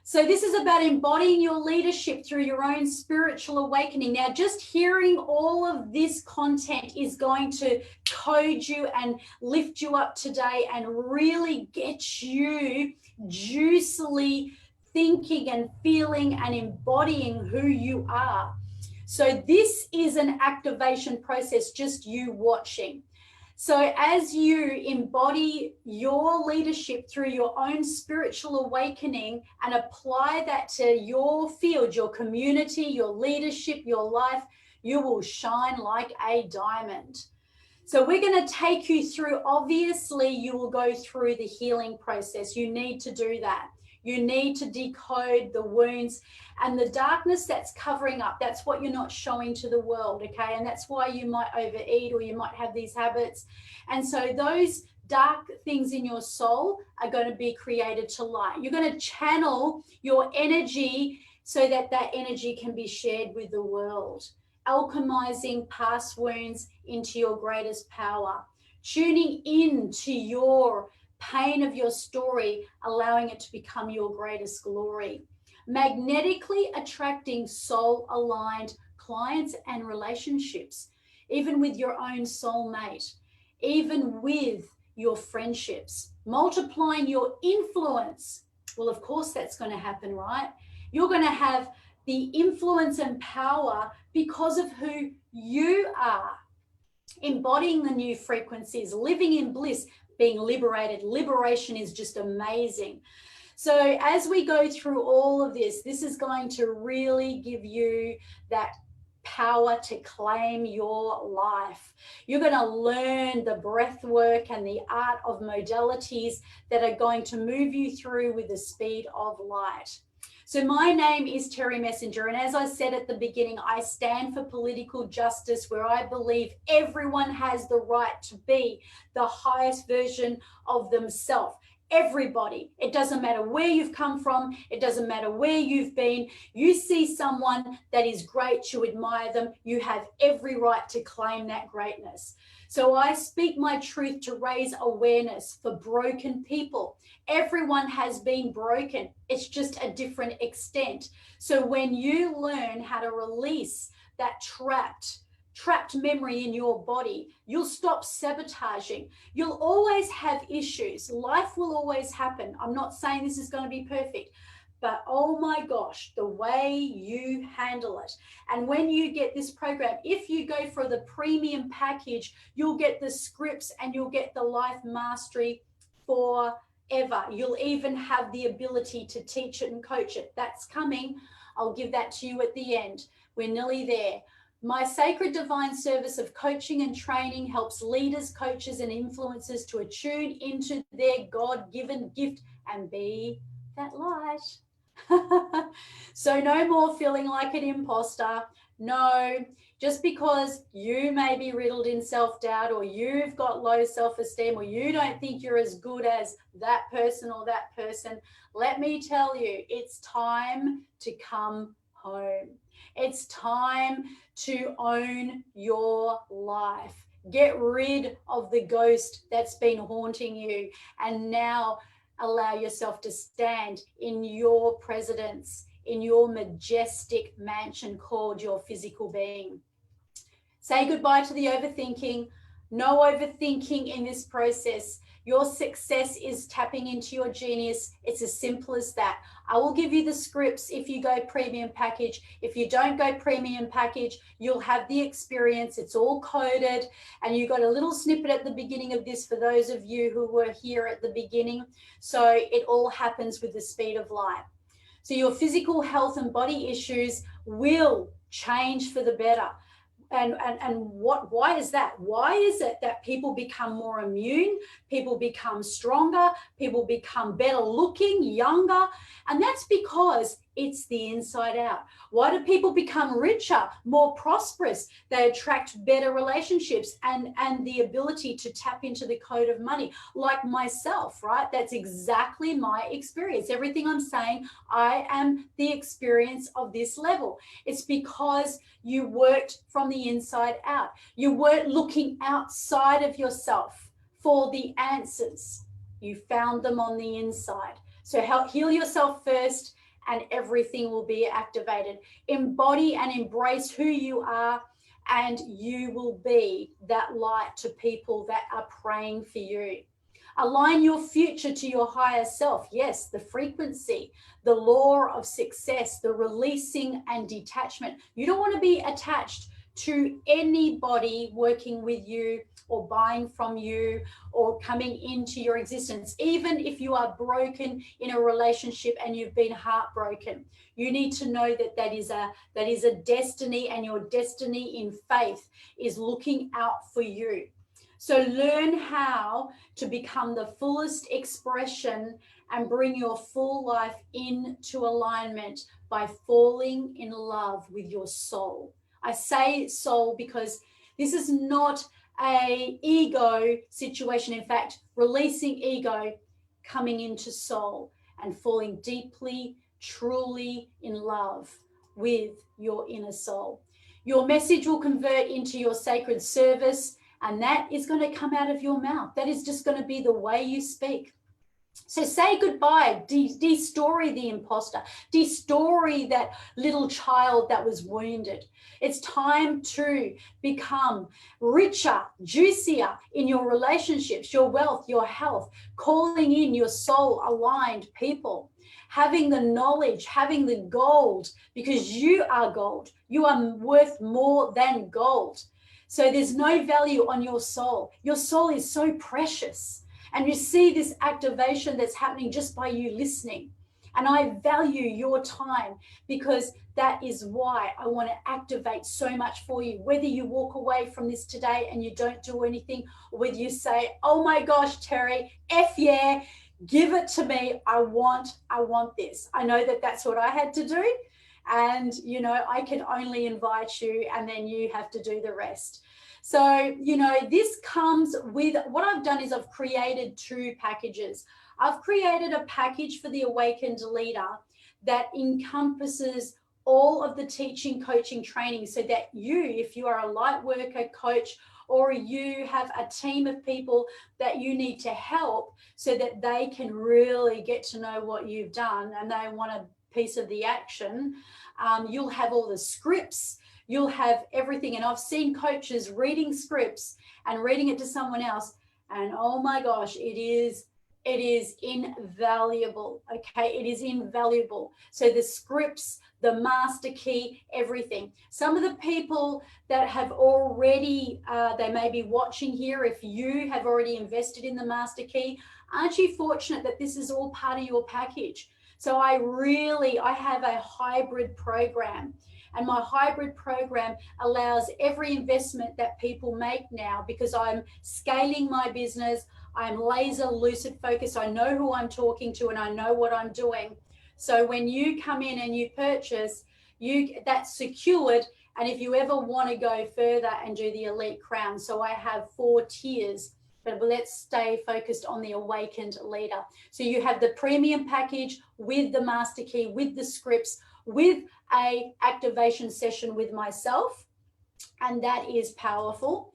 So this is about embodying your leadership through your own spiritual awakening. Now, just hearing all of this content is going to code you and lift you up today and really get you juicily thinking and feeling and embodying who you are. So this is an activation process, just you watching. So as you embody your leadership through your own spiritual awakening and apply that to your field, your community, your leadership, your life, you will shine like a diamond. So we're going to take you through, obviously, you will go through the healing process. You need to do that. You need to decode the wounds and the darkness that's covering up. That's what you're not showing to the world, okay? And that's why you might overeat or you might have these habits. And so those dark things in your soul are going to be created to light. You're going to channel your energy so that that energy can be shared with the world. Alchemizing past wounds into your greatest power. Tuning in to your pain of your story, allowing it to become your greatest glory. Magnetically attracting soul-aligned clients and relationships, even with your own soulmate, even with your friendships. Multiplying your influence. Well, of course that's going to happen, right? You're going to have the influence and power because of who you are. Embodying the new frequencies, living in bliss, being liberated. Liberation is just amazing. So as we go through all of this, this is going to really give you that power to claim your life. You're going to learn the breath work and the art of modalities that are going to move you through with the speed of light. So my name is Terry Messenger, and as I said at the beginning, I stand for political justice, where I believe everyone has the right to be the highest version of themselves. Everybody. It doesn't matter where you've come from. It doesn't matter where you've been. You see someone that is great, you admire them. You have every right to claim that greatness. So I speak my truth to raise awareness for broken people. Everyone has been broken. It's just a different extent. So when you learn how to release that trapped memory in your body, you'll stop sabotaging. You'll always have issues. Life will always happen. I'm not saying this is going to be perfect, but oh my gosh, the way you handle it. And when you get this program, if you go for the premium package, you'll get the scripts and you'll get the life mastery forever. You'll even have the ability to teach it and coach it. That's coming. I'll give that to you at the end. We're nearly there. My Sacred Divine service of coaching and training helps leaders, coaches, and influencers to attune into their God-given gift and be that light. So no more feeling like an imposter. No, just because you may be riddled in self-doubt, or you've got low self-esteem, or you don't think you're as good as that person or that person, let me tell you, it's time to come home. It's time to own your life. Get rid of the ghost that's been haunting you, and now allow yourself to stand in your presence, in your majestic mansion called your physical being. Say goodbye to the overthinking. No overthinking in this process. Your success is tapping into your genius. It's as simple as that. I will give you the scripts if you go premium package. If you don't go premium package, you'll have the experience. It's all coded, and you got a little snippet at the beginning of this for those of you who were here at the beginning. So it all happens with the speed of light. So your physical health and body issues will change for the better. And why is that? Why is it that people become more immune, people become stronger, people become better looking, younger? And that's because it's the inside out. Why do people become richer, more prosperous? They attract better relationships and the ability to tap into the code of money, like myself, right? That's exactly my experience. Everything I'm saying, I am the experience of this level. It's because you worked from the inside out. You weren't looking outside of yourself for the answers. You found them on the inside. So heal yourself first, and everything will be activated. Embody and embrace who you are, and you will be that light to people that are praying for you. Align your future to your higher self. Yes, the frequency, the law of success, the releasing and detachment. You don't want to be attached to anybody working with you or buying from you or coming into your existence. Even if you are broken in a relationship and you've been heartbroken, you need to know that that is a destiny, and your destiny in faith is looking out for you. So learn how to become the fullest expression and bring your full life into alignment by falling in love with your soul. I say soul because this is not an ego situation. In fact, releasing ego, coming into soul and falling deeply, truly in love with your inner soul. Your message will convert into your sacred service, and that is going to come out of your mouth. That is just going to be the way you speak. So say goodbye, de-story the imposter, de-story that little child that was wounded. It's time to become richer, juicier in your relationships, your wealth, your health, calling in your soul-aligned people, having the knowledge, having the gold, because you are gold. You are worth more than gold. So there's no value on your soul. Your soul is so precious. And you see this activation that's happening just by you listening. And I value your time, because that is why I want to activate so much for you. Whether you walk away from this today and you don't do anything, or whether you say, oh my gosh, Terry, F yeah, give it to me. I want this. I know that that's what I had to do. And, you know, I can only invite you, and then you have to do the rest. So, you know, this comes with, what I've done is I've created 2 packages. I've created a package for the Awakened Leader that encompasses all of the teaching, coaching, training, so that you, if you are a light worker, coach, or you have a team of people that you need to help so that they can really get to know what you've done and they want a piece of the action, you'll have all the scripts, you'll have everything. And I've seen coaches reading scripts and reading it to someone else, and oh my gosh, it is invaluable. Okay, it is invaluable. So the scripts, the master key, everything. Some of the people that have already, they may be watching here, if you have already invested in the master key, aren't you fortunate that this is all part of your package? So I have a hybrid program, and my hybrid program allows every investment that people make now, because I'm scaling my business. I'm laser lucid focused. I know who I'm talking to and I know what I'm doing. So when you come in and you purchase, that's secured. And if you ever want to go further and do the Elite Crown, so I have 4 tiers, but let's stay focused on the Awakened Leader. So you have the premium package with the master key, with the scripts, with a activation session with myself, and that is powerful.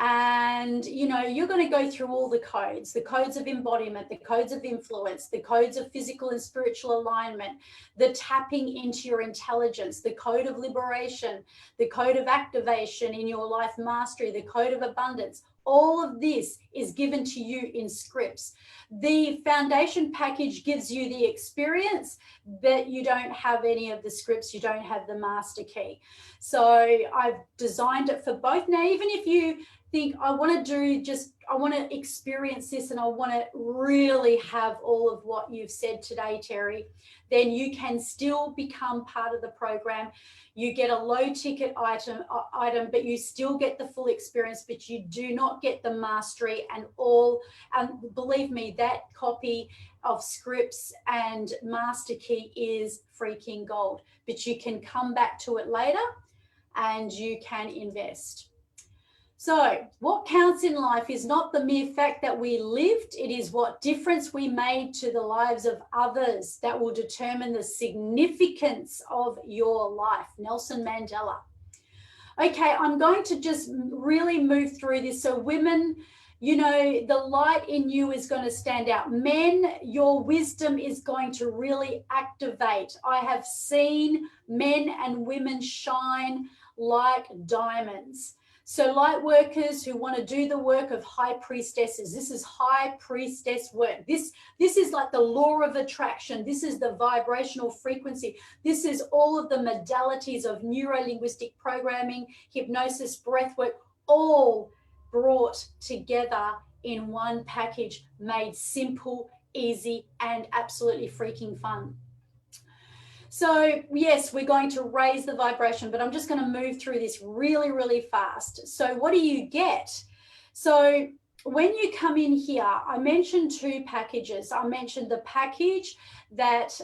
And, you know, you're going to go through all the codes of embodiment, the codes of influence, the codes of physical and spiritual alignment, the tapping into your intelligence, the code of liberation, the code of activation in your life mastery, the code of abundance, All of this is given to you in scripts. The foundation package gives you the experience, but you don't have any of the scripts. You don't have the master key. So I've designed it for both. Now, even if you think I want to experience this and I want to really have all of what you've said today, Terry, then you can still become part of the program. You get a low ticket item, but you still get the full experience, but you do not get the mastery and all. And believe me, that copy of scripts and master key is freaking gold, but you can come back to it later and you can invest. So what counts in life is not the mere fact that we lived, it is what difference we made to the lives of others that will determine the significance of your life. Nelson Mandela. Okay, I'm going to just really move through this. So women, you know, the light in you is going to stand out. Men, your wisdom is going to really activate. I have seen men and women shine like diamonds. So light workers who want to do the work of high priestesses, this is high priestess work. This is like the law of attraction. This is the vibrational frequency. This is all of the modalities of neuro-linguistic programming, hypnosis, breath work, all brought together in one package, made simple, easy, and absolutely freaking fun. So yes, we're going to raise the vibration, but I'm just going to move through this really, really fast. So what do you get? So when you come in here, I mentioned two packages. I mentioned the package that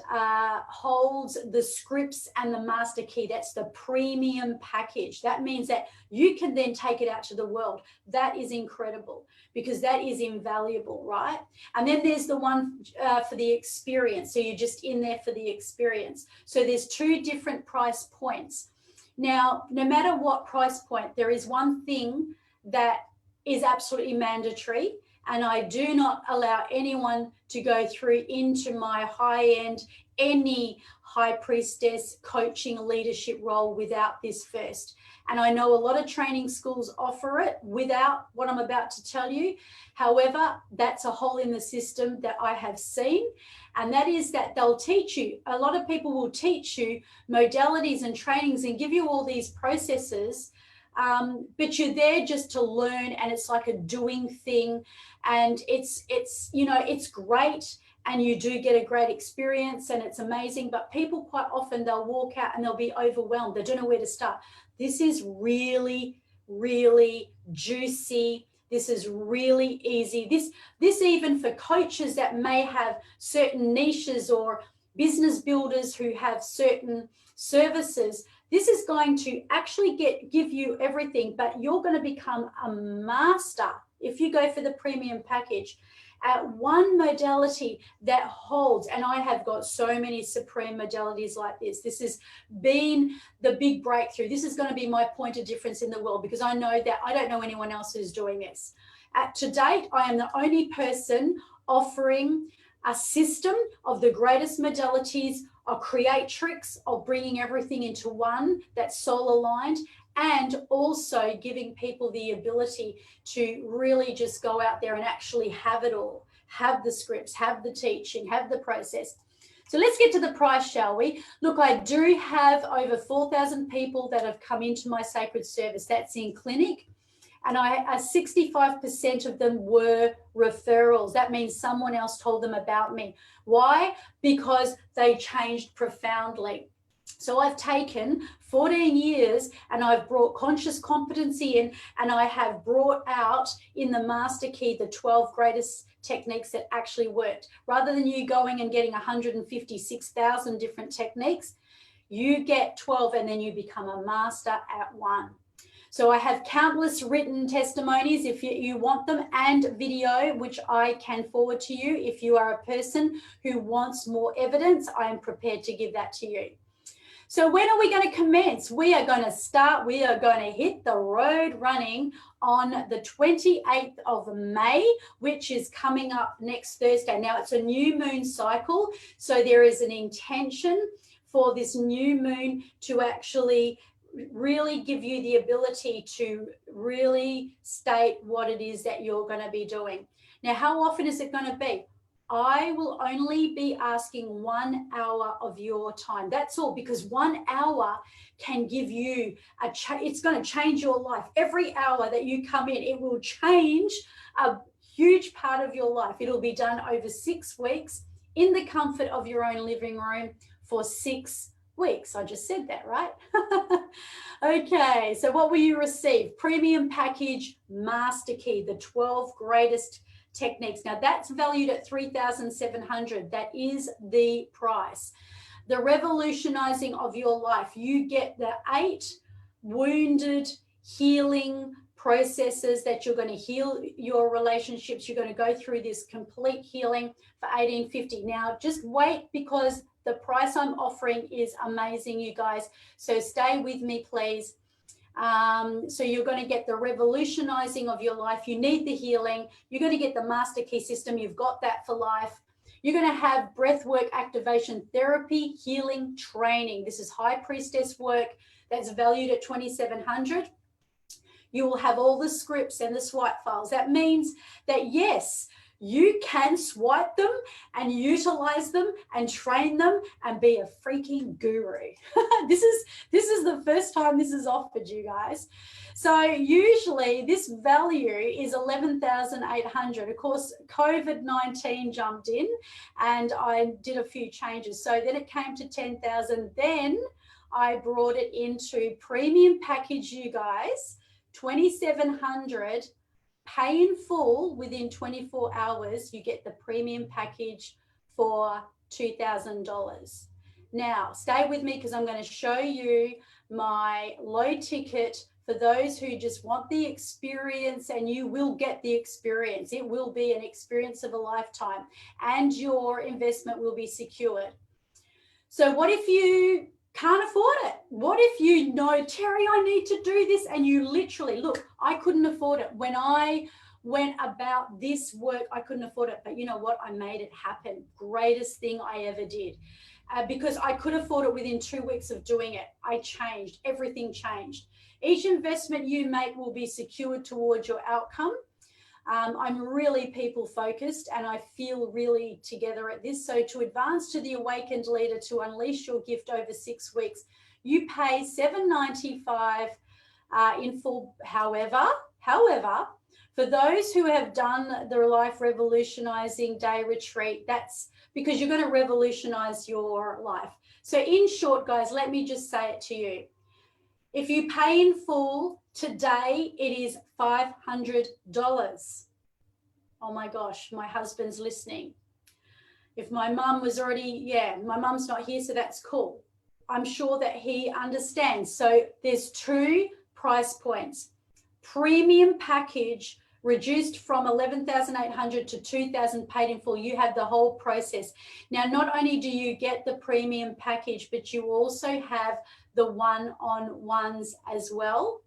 holds the scripts and the master key. That's the premium package. That means that you can then take it out to the world. That is incredible because that is invaluable, right? And then there's the one for the experience. So you're just in there for the experience. So there's two different price points. Now, no matter what price point, there is one thing that is absolutely mandatory, and I do not allow anyone to go through into my high-end, any high priestess coaching leadership role without this first. And I know a lot of training schools offer it without what I'm about to tell you. However, that's a hole in the system that I have seen, and that is that they'll teach you. A lot of people will teach you modalities and trainings and give you all these processes, but you're there just to learn, and it's like a doing thing, and it's you know, it's great, and you do get a great experience and it's amazing, but people quite often, they'll walk out and they'll be overwhelmed. They don't know where to start. This is really, really juicy. This is really easy. This even for coaches that may have certain niches or business builders who have certain services, this is going to actually give you everything, but you're going to become a master if you go for the premium package at one modality that holds. And I have got so many supreme modalities like this. This has been the big breakthrough. This is going to be my point of difference in the world, because I know that I don't know anyone else who's doing this. To date, I am the only person offering a system of the greatest modalities, a creatrix of bringing everything into one that's soul aligned, and also giving people the ability to really just go out there and actually have it all, have the scripts, have the teaching, have the process. So let's get to the price, shall we? Look, I do have over 4,000 people that have come into my sacred service. That's in clinic. And 65% of them were referrals. That means someone else told them about me. Why? Because they changed profoundly. So I've taken 14 years and I've brought conscious competency in, and I have brought out in the master key the 12 greatest techniques that actually worked. Rather than you going and getting 156,000 different techniques, you get 12 and then you become a master at one. So I have countless written testimonies if you want them, and video, which I can forward to you. If you are a person who wants more evidence, I am prepared to give that to you. So when are we going to commence? We are going to hit the road running on the 28th of May, which is coming up next Thursday. Now, it's a new moon cycle, so there is an intention for this new moon to actually really give you the ability to really state what it is that you're going to be doing. Now, how often is it going to be? I will only be asking 1 hour of your time. That's all, because 1 hour can give you it's going to change your life. Every hour that you come in, it will change a huge part of your life. It'll be done over 6 weeks in the comfort of your own living room for 6 weeks. I just said that, right? Okay, so what will you receive? Premium package master key, the 12 greatest techniques. Now that's valued at $3,700. That is the price. The revolutionizing of your life. You get the 8 wounded healing processes that you're going to heal your relationships. You're going to go through this complete healing for $1,850. Now just wait, because the price I'm offering is amazing, you guys. So stay with me, please. So you're going to get the revolutionizing of your life. You need the healing. You're going to get the master key system. You've got that for life. You're going to have breathwork activation therapy, healing training. This is high priestess work that's valued at $2,700. You will have all the scripts and the swipe files. That means that, yes, you can swipe them and utilize them and train them and be a freaking guru. This is the first time this is offered, you guys. So usually this value is $11,800. Of course, COVID-19 jumped in and I did a few changes. So then it came to $10,000. Then I brought it into premium package, you guys, $2,700. Pay in full within 24 hours. You get the premium package for $2,000. Now, stay with me, because I'm going to show you my low ticket for those who just want the experience, and you will get the experience. It will be an experience of a lifetime, and your investment will be secured. So what if you can't afford it? What if you know, Terry, I need to do this, and you literally, look, I couldn't afford it. When I went about this work, I couldn't afford it, but you know what? I made it happen. Greatest thing I ever did. Because I could afford it within 2 weeks of doing it. I changed, everything changed. Each investment you make will be secured towards your outcome. I'm really people focused, and I feel really together at this. So to advance to the awakened leader, to unleash your gift over 6 weeks, you pay $795 in full. However, for those who have done the Life Revolutionizing Day Retreat, that's because you're going to revolutionize your life. So in short, guys, let me just say it to you. If you pay in full today, it is $500. Oh my gosh, my husband's listening. If my mum was already, my mum's not here, so that's cool. I'm sure that he understands. So there's 2 price points. Premium package reduced from $11,800 to $2,000 paid in full. You have the whole process. Now, not only do you get the premium package, but you also have the one-on-ones as well.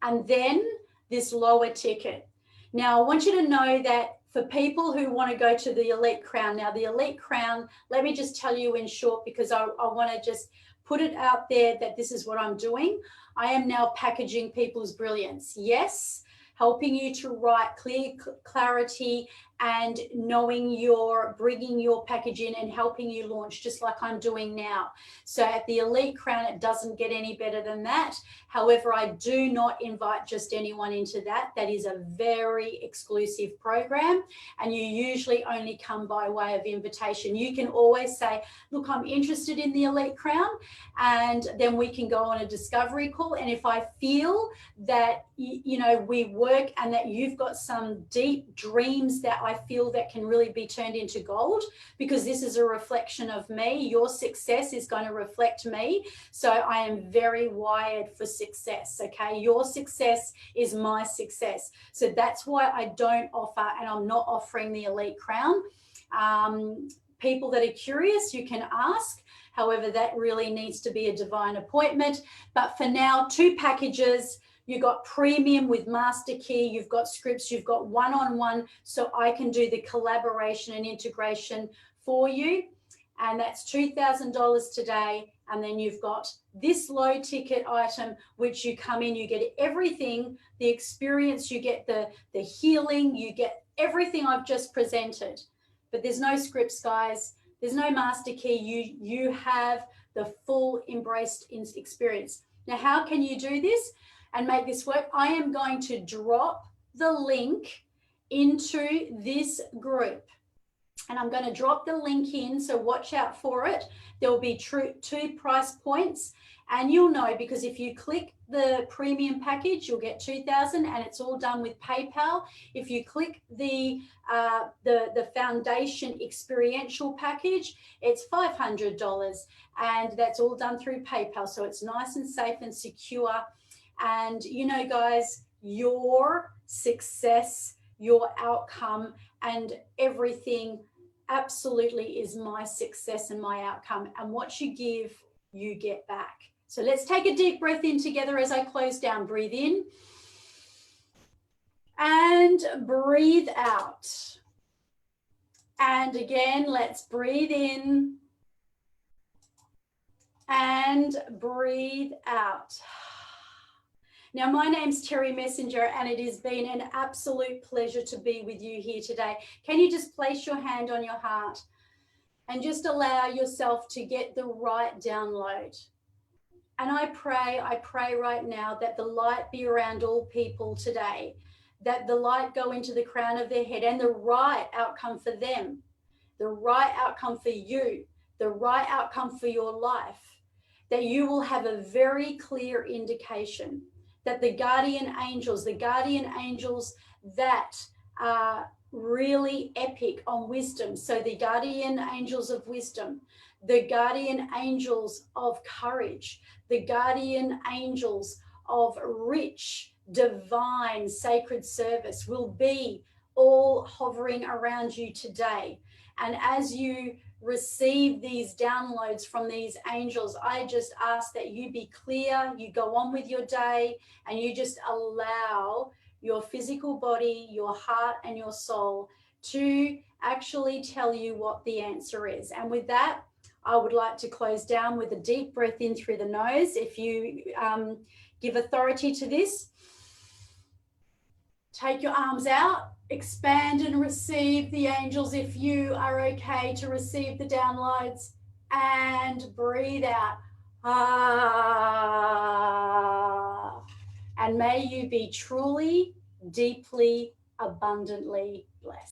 And then this lower ticket. Now, I want you to know that for people who want to go to the Elite Crown, now the Elite Crown, let me just tell you in short, because I want to just put it out there that this is what I'm doing. I am now packaging people's brilliance. Yes, helping you to write clear clarity and knowing you're bringing your package in and helping you launch, just like I'm doing now. So at the Elite Crown, it doesn't get any better than that. However, I do not invite just anyone into that. That is a very exclusive program, and you usually only come by way of invitation. You can always say, look, I'm interested in the Elite Crown, and then we can go on a discovery call. And if I feel that, you know, we work and that you've got some deep dreams that I feel that can really be turned into gold, because this is a reflection of me. Your success is going to reflect me. So I am very wired for success. Okay. Your success is my success. So that's why I don't offer, and I'm not offering the Elite Crown. People that are curious, you can ask. However, that really needs to be a divine appointment. But for now, 2 packages. You've got premium with master key, you've got scripts, you've got one-on-one, so I can do the collaboration and integration for you. And that's $2,000 today. And then you've got this low ticket item, which you come in, you get everything, the experience, you get the healing, you get everything I've just presented. But there's no scripts, guys. There's no master key. You have the full embraced experience. Now, how can you do this and make this work? I am going to drop the link into this group. And I'm going to drop the link in, so watch out for it. There will be two price points, and you'll know, because if you click the premium package, you'll get $2,000, and it's all done with PayPal. If you click the foundation experiential package, it's $500, and that's all done through PayPal. So it's nice and safe and secure. And you know, guys, your success, your outcome, and everything absolutely is my success and my outcome. And what you give, you get back. So let's take a deep breath in together as I close down. Breathe in and breathe out. And again, let's breathe in and breathe out. Now, my name's Terry Messenger, and it has been an absolute pleasure to be with you here today. Can you just place your hand on your heart and just allow yourself to get the right download? And I pray right now that the light be around all people today, that the light go into the crown of their head, and the right outcome for them, the right outcome for you, the right outcome for your life, that you will have a very clear indication that the guardian angels that are really epic on wisdom, so the guardian angels of wisdom, the guardian angels of courage, the guardian angels of rich, divine, sacred service will be all hovering around you today. And as you receive these downloads from these angels, I just ask that you be clear, you go on with your day, and you just allow your physical body, your heart, and your soul to actually tell you what the answer is. And with that, I would like to close down with a deep breath in through the nose. If you give authority to this, take your arms out, expand and receive the angels if you are okay to receive the downloads, and breathe out. Ah. And may you be truly, deeply, abundantly blessed.